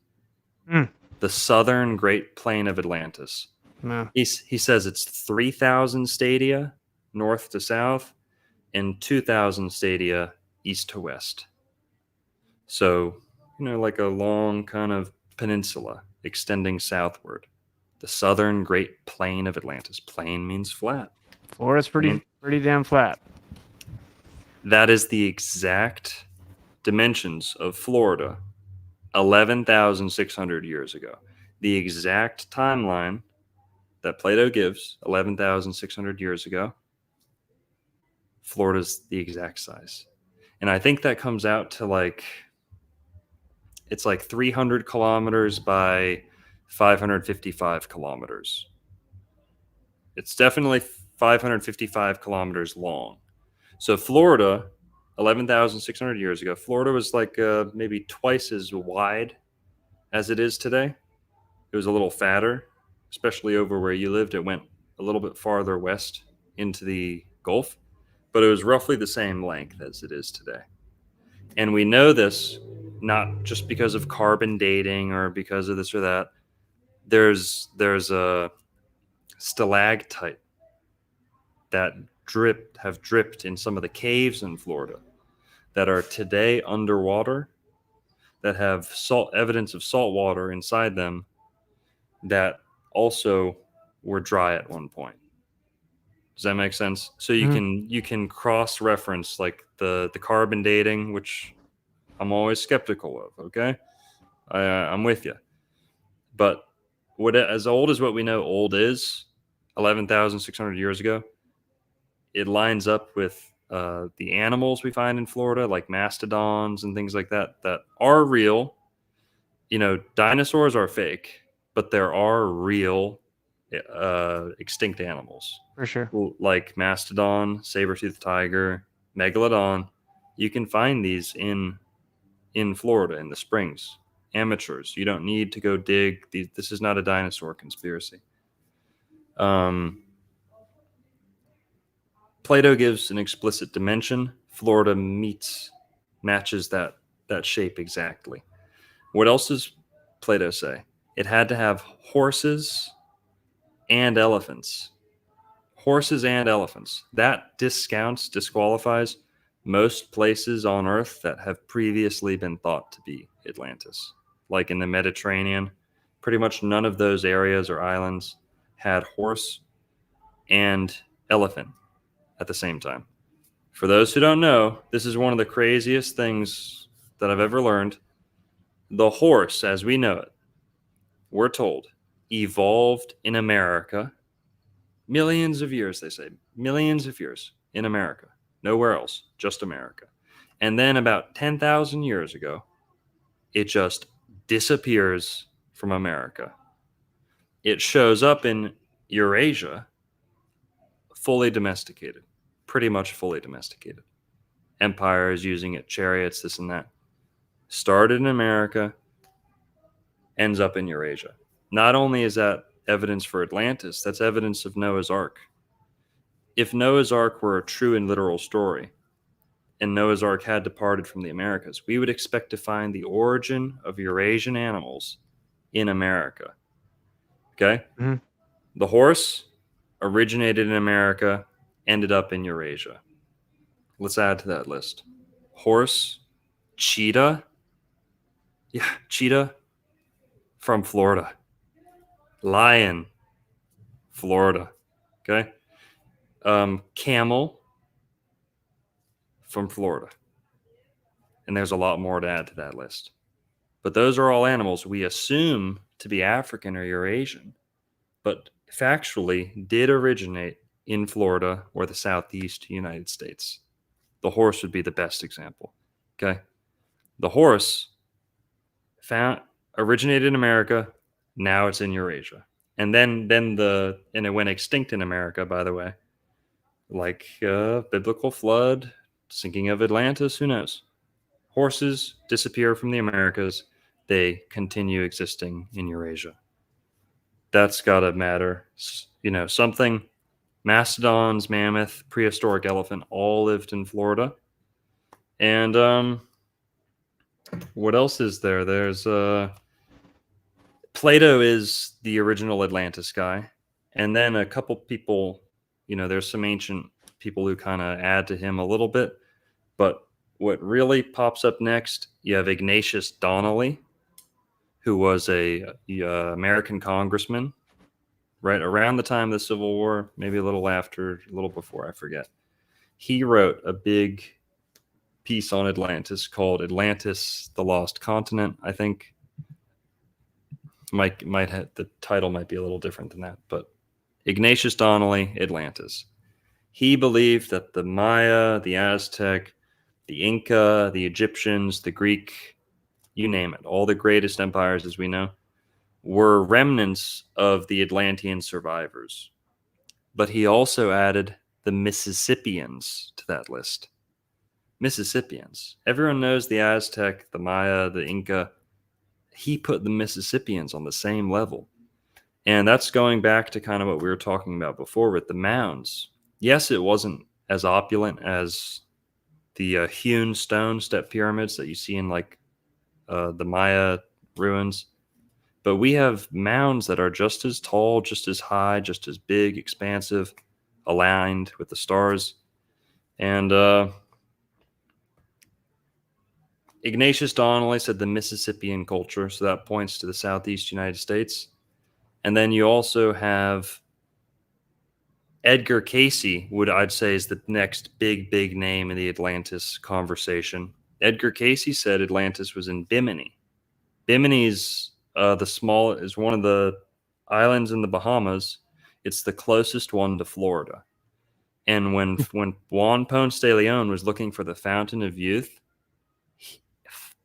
The southern Great Plain of Atlantis. No. He says it's 3,000 stadia north to south and 2,000 stadia east to west. So, like a long kind of peninsula extending southward. The southern Great Plain of Atlantis. Plain means flat. Florida's pretty damn flat. That is the exact dimensions of Florida 11,600 years ago. The exact timeline that Plato gives 11,600 years ago, Florida's the exact size. And I think that comes out to it's like 300 kilometers by 555 kilometers. It's definitely 555 kilometers long. So Florida, 11,600 years ago, Florida was maybe twice as wide as it is today. It was a little fatter, especially over where you lived. It went a little bit farther west into the Gulf, but it was roughly the same length as it is today. And we know this not just because of carbon dating or because of this or that. There's a stalactite that have dripped in some of the caves in Florida that are today underwater, that have evidence of salt water inside them, that also were dry at one point. Does that make sense? So you can cross-reference like the carbon dating, which I'm always skeptical of. Okay, I'm with you. But as old as what we know old is, 11,600 years ago, it lines up with the animals we find in Florida, like mastodons and things like that are real. Dinosaurs are fake, but there are real extinct animals. For sure. Like mastodon, saber-toothed tiger, megalodon. You can find these in Florida in the springs. Amateurs. You don't need to go dig. This is not a dinosaur conspiracy. Plato gives an explicit dimension. Florida matches that shape exactly. What else does Plato say? it had to have horses and elephants. Horses and elephants. That disqualifies most places on Earth that have previously been thought to be Atlantis. Like in the Mediterranean, pretty much none of those areas or islands had horse and elephant at the same time. For those who don't know, this is one of the craziest things that I've ever learned. The horse, as we know it, we're told, evolved in America. Millions of years, they say. Millions of years in America. Nowhere else, just America. And then about 10,000 years ago, it just disappears from America. It shows up in Eurasia, fully domesticated, pretty much fully domesticated. Empires using it, chariots, this and that. Started in America, ends up in Eurasia. Not only is that evidence for Atlantis, that's evidence of Noah's Ark. If Noah's Ark were a true and literal story, and Noah's Ark had departed from the Americas, we would expect to find the origin of Eurasian animals in America. Okay? Mhm. The horse originated in America, ended up in Eurasia. Let's add to that list. Horse, cheetah. Yeah, cheetah from Florida. Lion, Florida. Okay? Camel from Florida. And there's a lot more to add to that list. But those are all animals we assume to be African or Eurasian, but factually did originate in Florida or the Southeast United States. The horse would be the best example. Okay? The horse originated in America, now it's in Eurasia. And then it went extinct in America, by the way. Like biblical flood, sinking of Atlantis, who knows? Horses disappear from the Americas. They continue existing in Eurasia. That's got to matter. You know, something, mastodons, mammoth, prehistoric elephant, all lived in Florida. And what else is there? There's Plato is the original Atlantis guy. And then a couple people, you know, there's some ancient people who kind of add to him a little bit. But what really pops up next, you have Ignatius Donnelly, who was a American congressman, right around the time of the Civil War, maybe a little after, a little before, I forget. He wrote a big piece on Atlantis called Atlantis, the Lost Continent, I think. Might have, the title might be a little different than that, but Ignatius Donnelly, Atlantis. He believed that the Maya, the Aztec, the Inca, the Egyptians, the Greek, you name it, all the greatest empires as we know, were remnants of the Atlantean survivors. But he also added the Mississippians to that list. Mississippians. Everyone knows the Aztec, the Maya, the Inca. He put the Mississippians on the same level. And that's going back to kind of what we were talking about before with the mounds. Yes, it wasn't as opulent as the hewn stone step pyramids that you see in like the Maya ruins. But we have mounds that are just as tall, just as high, just as big, expansive, aligned with the stars. And Ignatius Donnelly said the Mississippian culture, so that points to the Southeast United States. And then you also have Edgar Cayce, I'd say is the next big name in the Atlantis conversation. Edgar Cayce said Atlantis was in Bimini. Bimini's is one of the islands in the Bahamas. It's the closest one to Florida. And when Juan Ponce de Leon was looking for the Fountain of Youth,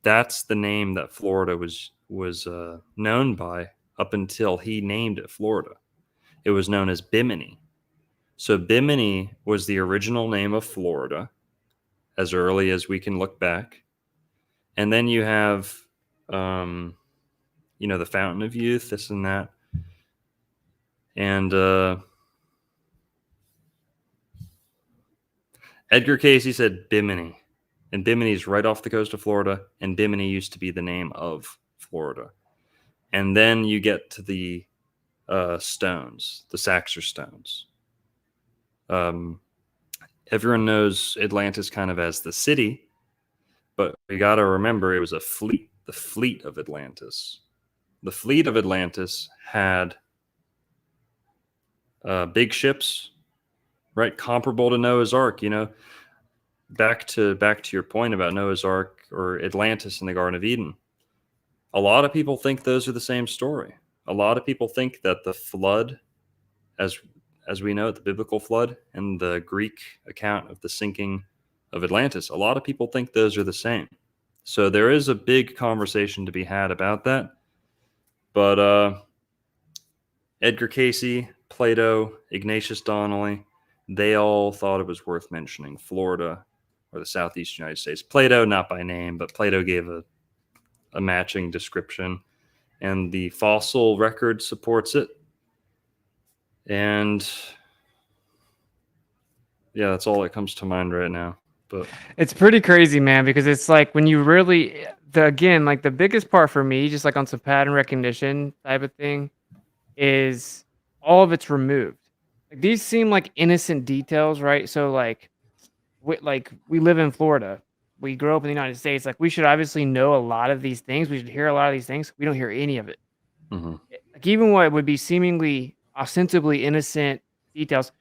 that's the name that Florida was known by up until he named it Florida. It was known as Bimini. So Bimini was the original name of Florida as early as we can look back. And then you have, the Fountain of Youth, this and that. And Edgar Cayce said Bimini. And Bimini is right off the coast of Florida. And Bimini used to be the name of Florida. And then you get to the stones, the Saxor stones. Everyone knows Atlantis kind of as the city, but we got to remember it was a fleet, the fleet of Atlantis. The fleet of Atlantis had big ships, right, comparable to Noah's Ark. You know, back to your point about Noah's Ark or Atlantis in the Garden of Eden. A lot of people think those are the same story. A lot of people think that the flood, as we know it, the biblical flood and the Greek account of the sinking of Atlantis, a lot of people think those are the same. So there is a big conversation to be had about that. But Edgar Cayce, Plato, Ignatius Donnelly, they all thought it was worth mentioning Florida or the Southeast United States. Plato, not by name, but Plato gave a matching description, and the fossil record supports it. And yeah, that's all that comes to mind right now. But it's pretty crazy, man, because it's like when you really, again, like the biggest part for me, just like on some pattern recognition type of thing, is all of it's removed. Like these seem like innocent details, right? So like we live in Florida. We grow up in the United States. Like we should obviously know a lot of these things. We should hear a lot of these things. We don't hear any of it. Like even what would be seemingly ostensibly innocent details.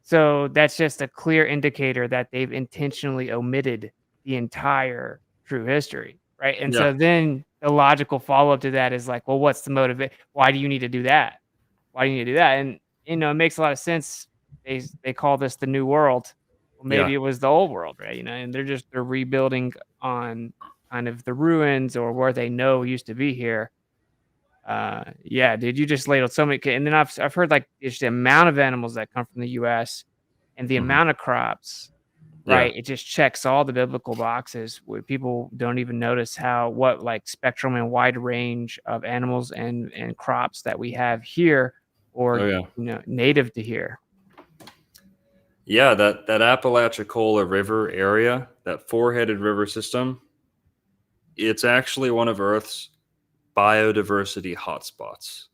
So that's just a clear indicator that they've intentionally omitted the entire true history, right? And so then the logical follow-up to that is like, well, what's the motive? Why do you need to do that? Why do you need to do that? And you know, it makes a lot of sense. They call this the New World. Well, maybe it was the old world, right? You know, and they're rebuilding on kind of the ruins or where they know used to be here. Yeah, dude, you just ladled so many. And then I've heard like just the amount of animals that come from the U.S. and the amount of crops, right? It just checks all the biblical boxes where people don't even notice what like spectrum and wide range of animals and crops that we have here or you know, native to here. Yeah, that Apalachicola River area, that four-headed river system, it's actually one of Earth's biodiversity hotspots.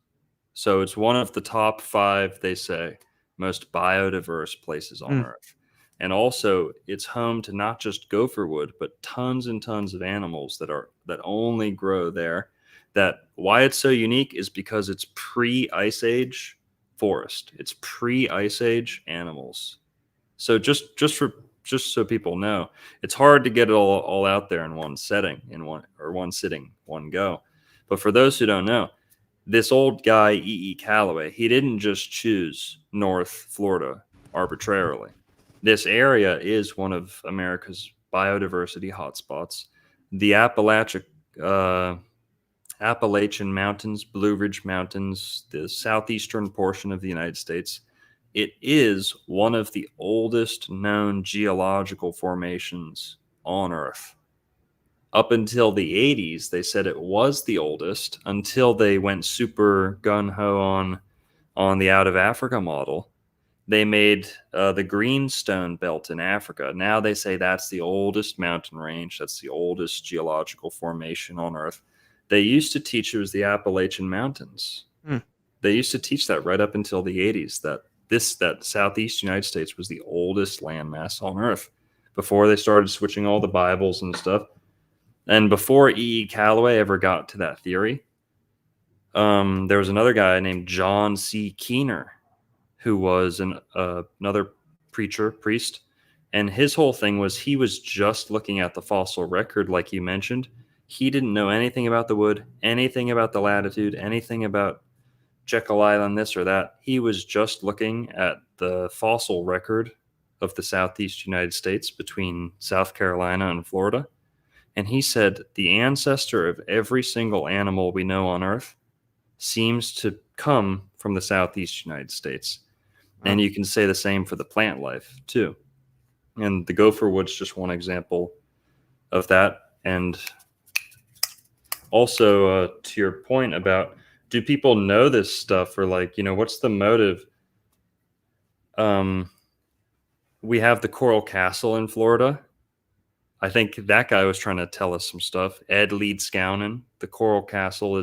So it's one of the top 5, they say, most biodiverse places on Earth. And also it's home to not just gopher wood, but tons and tons of animals that only grow there. That why it's so unique is because it's pre-Ice Age forest. It's pre-Ice Age animals. So just so people know, it's hard to get it all out there in one setting, one sitting, one go. But for those who don't know, this old guy, E.E. Calloway, he didn't just choose North Florida arbitrarily. This area is one of America's biodiversity hotspots. The Appalachian Mountains, Blue Ridge Mountains, the southeastern portion of the United States, it is one of the oldest known geological formations on Earth. Up until the 80s, they said it was the oldest until they went super gung-ho on the out of Africa model. They made the Greenstone Belt in Africa. Now they say that's the oldest mountain range. That's the oldest geological formation on Earth. They used to teach it was the Appalachian Mountains. They used to teach that right up until the 80s, that Southeast United States was the oldest landmass on Earth before they started switching all the Bibles and stuff. And before E.E. Calloway ever got to that theory, there was another guy named John C. Keener, who was another priest. And his whole thing was he was just looking at the fossil record, like you mentioned. He didn't know anything about the wood, anything about the latitude, anything about Jackal Island, this or that. He was just looking at the fossil record of the Southeast United States between South Carolina and Florida. And he said the ancestor of every single animal we know on Earth seems to come from the Southeast United States. And you can say the same for the plant life too. And the gopher wood's just one example of that. And also to your point about, do people know this stuff, or like, you know, what's the motive? We have the Coral Castle in Florida. I think that guy was trying to tell us some stuff. Ed Leeds Scounen. The Coral Castle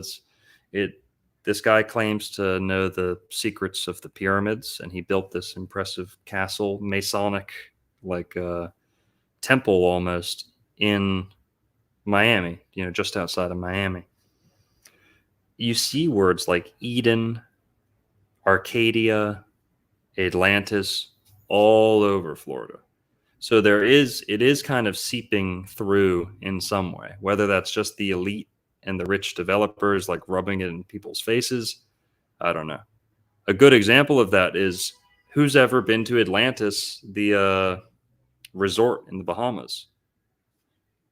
This guy claims to know the secrets of the pyramids, and he built this impressive castle, Masonic, like temple almost, in Miami, just outside of Miami. You see words like Eden, Arcadia, Atlantis all over Florida. So it is kind of seeping through in some way, whether that's just the elite and the rich developers like rubbing it in people's faces. I don't know. A good example of that is, who's ever been to Atlantis, the resort in the Bahamas?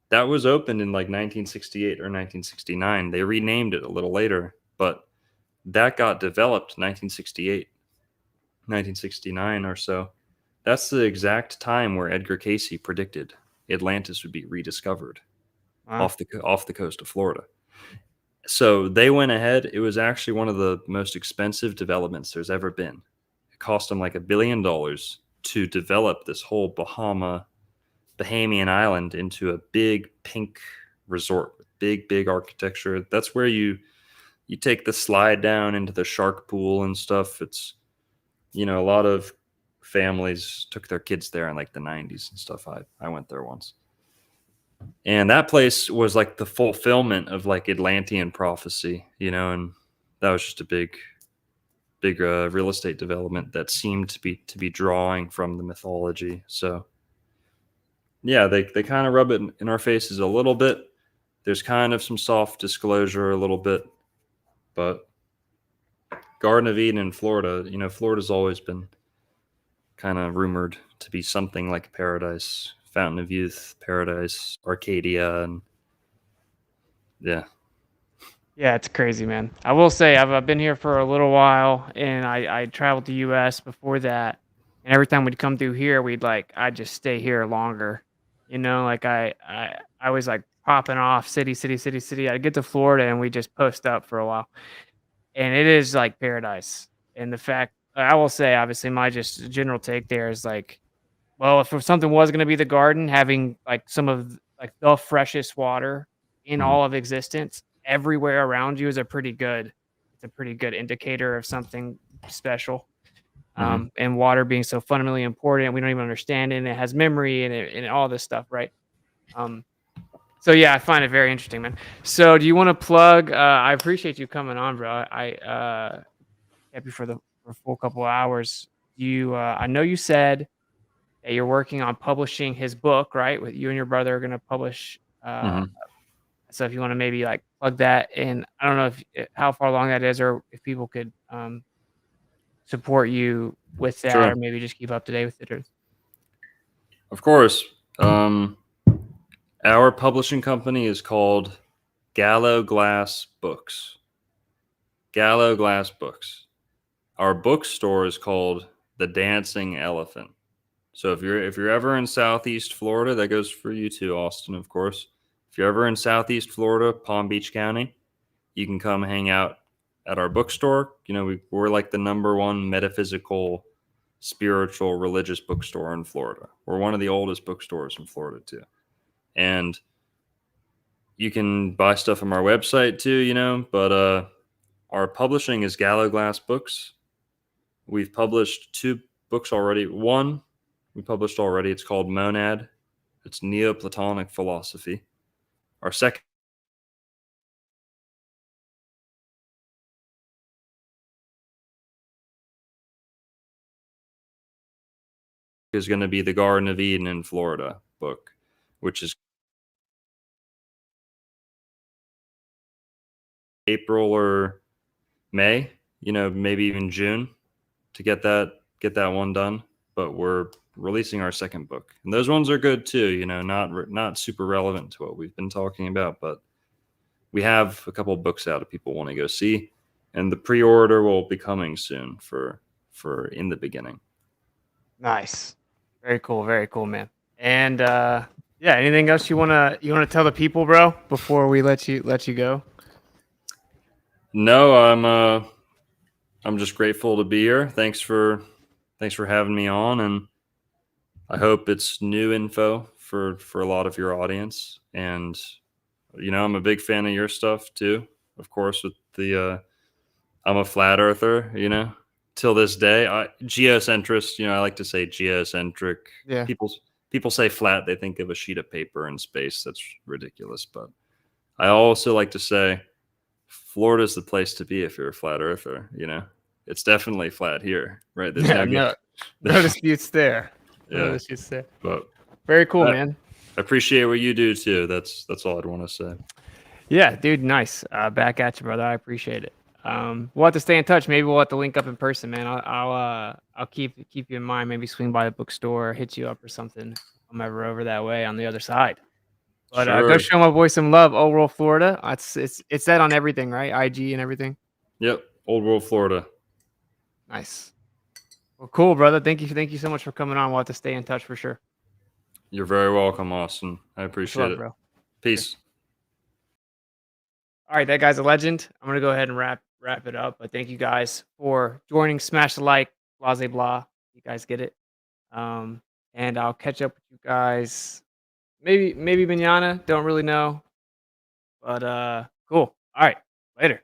That was opened in like 1968 or 1969. They renamed it a little later, but that got developed 1968, 1969 or so. That's the exact time where Edgar Cayce predicted Atlantis would be rediscovered off the coast of Florida. So they went ahead. It was actually one of the most expensive developments there's ever been. It cost them like $1 billion to develop this whole Bahamian island into a big pink resort with big architecture. That's where you take the slide down into the shark pool and stuff. It's, a lot of families took their kids there in like the 90s and stuff. I went there once. And that place was like the fulfillment of like Atlantean prophecy, and that was just a big real estate development that seemed to be drawing from the mythology. So yeah, they kind of rub it in our faces a little bit. There's kind of some soft disclosure a little bit, but Garden of Eden in Florida, Florida's always been kind of rumored to be something like paradise. Fountain of Youth, Paradise, Arcadia, and yeah. Yeah, it's crazy, man. I will say I've been here for a little while, and I traveled to U.S. before that, and every time we'd come through here, I'd just stay here longer. Like I was like popping off city. I'd get to Florida, and we just post up for a while, and it is like paradise. And the fact, I will say, obviously, my just general take there is like, well, if something was going to be the garden, having like some of like the freshest water in all of existence everywhere around you is it's a pretty good indicator of something special. And water being so fundamentally important, we don't even understand it, and it has memory and all this stuff, right? So yeah, I find it very interesting, man. So do you want to plug? I appreciate you coming on, bro. I kept you for a full couple of hours. I know you said that you're working on publishing his book, right? With you and your brother are going to publish. So if you want to maybe like plug that in, I don't know how far along that is, or if people could support you with that, Sure. or maybe just keep up to date with it. Of course. Our publishing company is called Gallo Glass Books. Gallo Glass Books. Our bookstore is called The Dancing Elephant. So if you're ever in Southeast Florida, that goes for you too, Austin, of course. If you're ever in Southeast Florida, Palm Beach County, you can come hang out at our bookstore. We're like the #1 metaphysical, spiritual, religious bookstore in Florida. We're one of the oldest bookstores in Florida too. And you can buy stuff from our website too, but our publishing is Gallo Glass Books. We've published 2 books already. One we published already. It's called Monad. It's Neoplatonic philosophy. Our second is going to be the Garden of Eden in Florida book, which is April or May, maybe even June, to get that one done. But we're releasing our second book, and those ones are good too. Not super relevant to what we've been talking about, but we have a couple of books out if people want to go see, and the pre-order will be coming soon for In the Beginning. Nice, very cool, man. And yeah, anything else you wanna tell the people, bro, before we let you go? No, I'm just grateful to be here. Thanks for having me on, and I hope it's new info for a lot of your audience. And I'm a big fan of your stuff too. of course, with the I'm a flat earther, you know. Till this day, geocentrist, you know, I like to say geocentric. Yeah. People say flat, they think of a sheet of paper in space. That's ridiculous. But I also like to say Florida's the place to be if you're a flat earther, you know. It's definitely flat here, right? There's Yeah, no no disputes there. No Yeah. disputes there. But Very cool, man. I appreciate what you do too. That's all I'd want to say. Yeah, dude, nice. Back at you, brother. I appreciate it. We'll have to stay in touch. Maybe we'll have to link up in person, man. I'll keep you in mind. Maybe swing by the bookstore, hit you up or something. I'm ever over that way on the other side. But go Sure. show my boy some love. Old World Florida. It's that on everything, right? IG and everything. Yep. Old World Florida. Nice. Well, cool, brother. Thank you so much for coming on. We'll have to stay in touch for sure. You're very welcome, Austin. I appreciate it. Bro. Peace. All right, that guy's a legend. I'm gonna go ahead and wrap it up. But thank you guys for joining. Smash the like, blah blah blah. You guys get it. And I'll catch up with you guys. Maybe manana. Don't really know. But cool. All right. Later.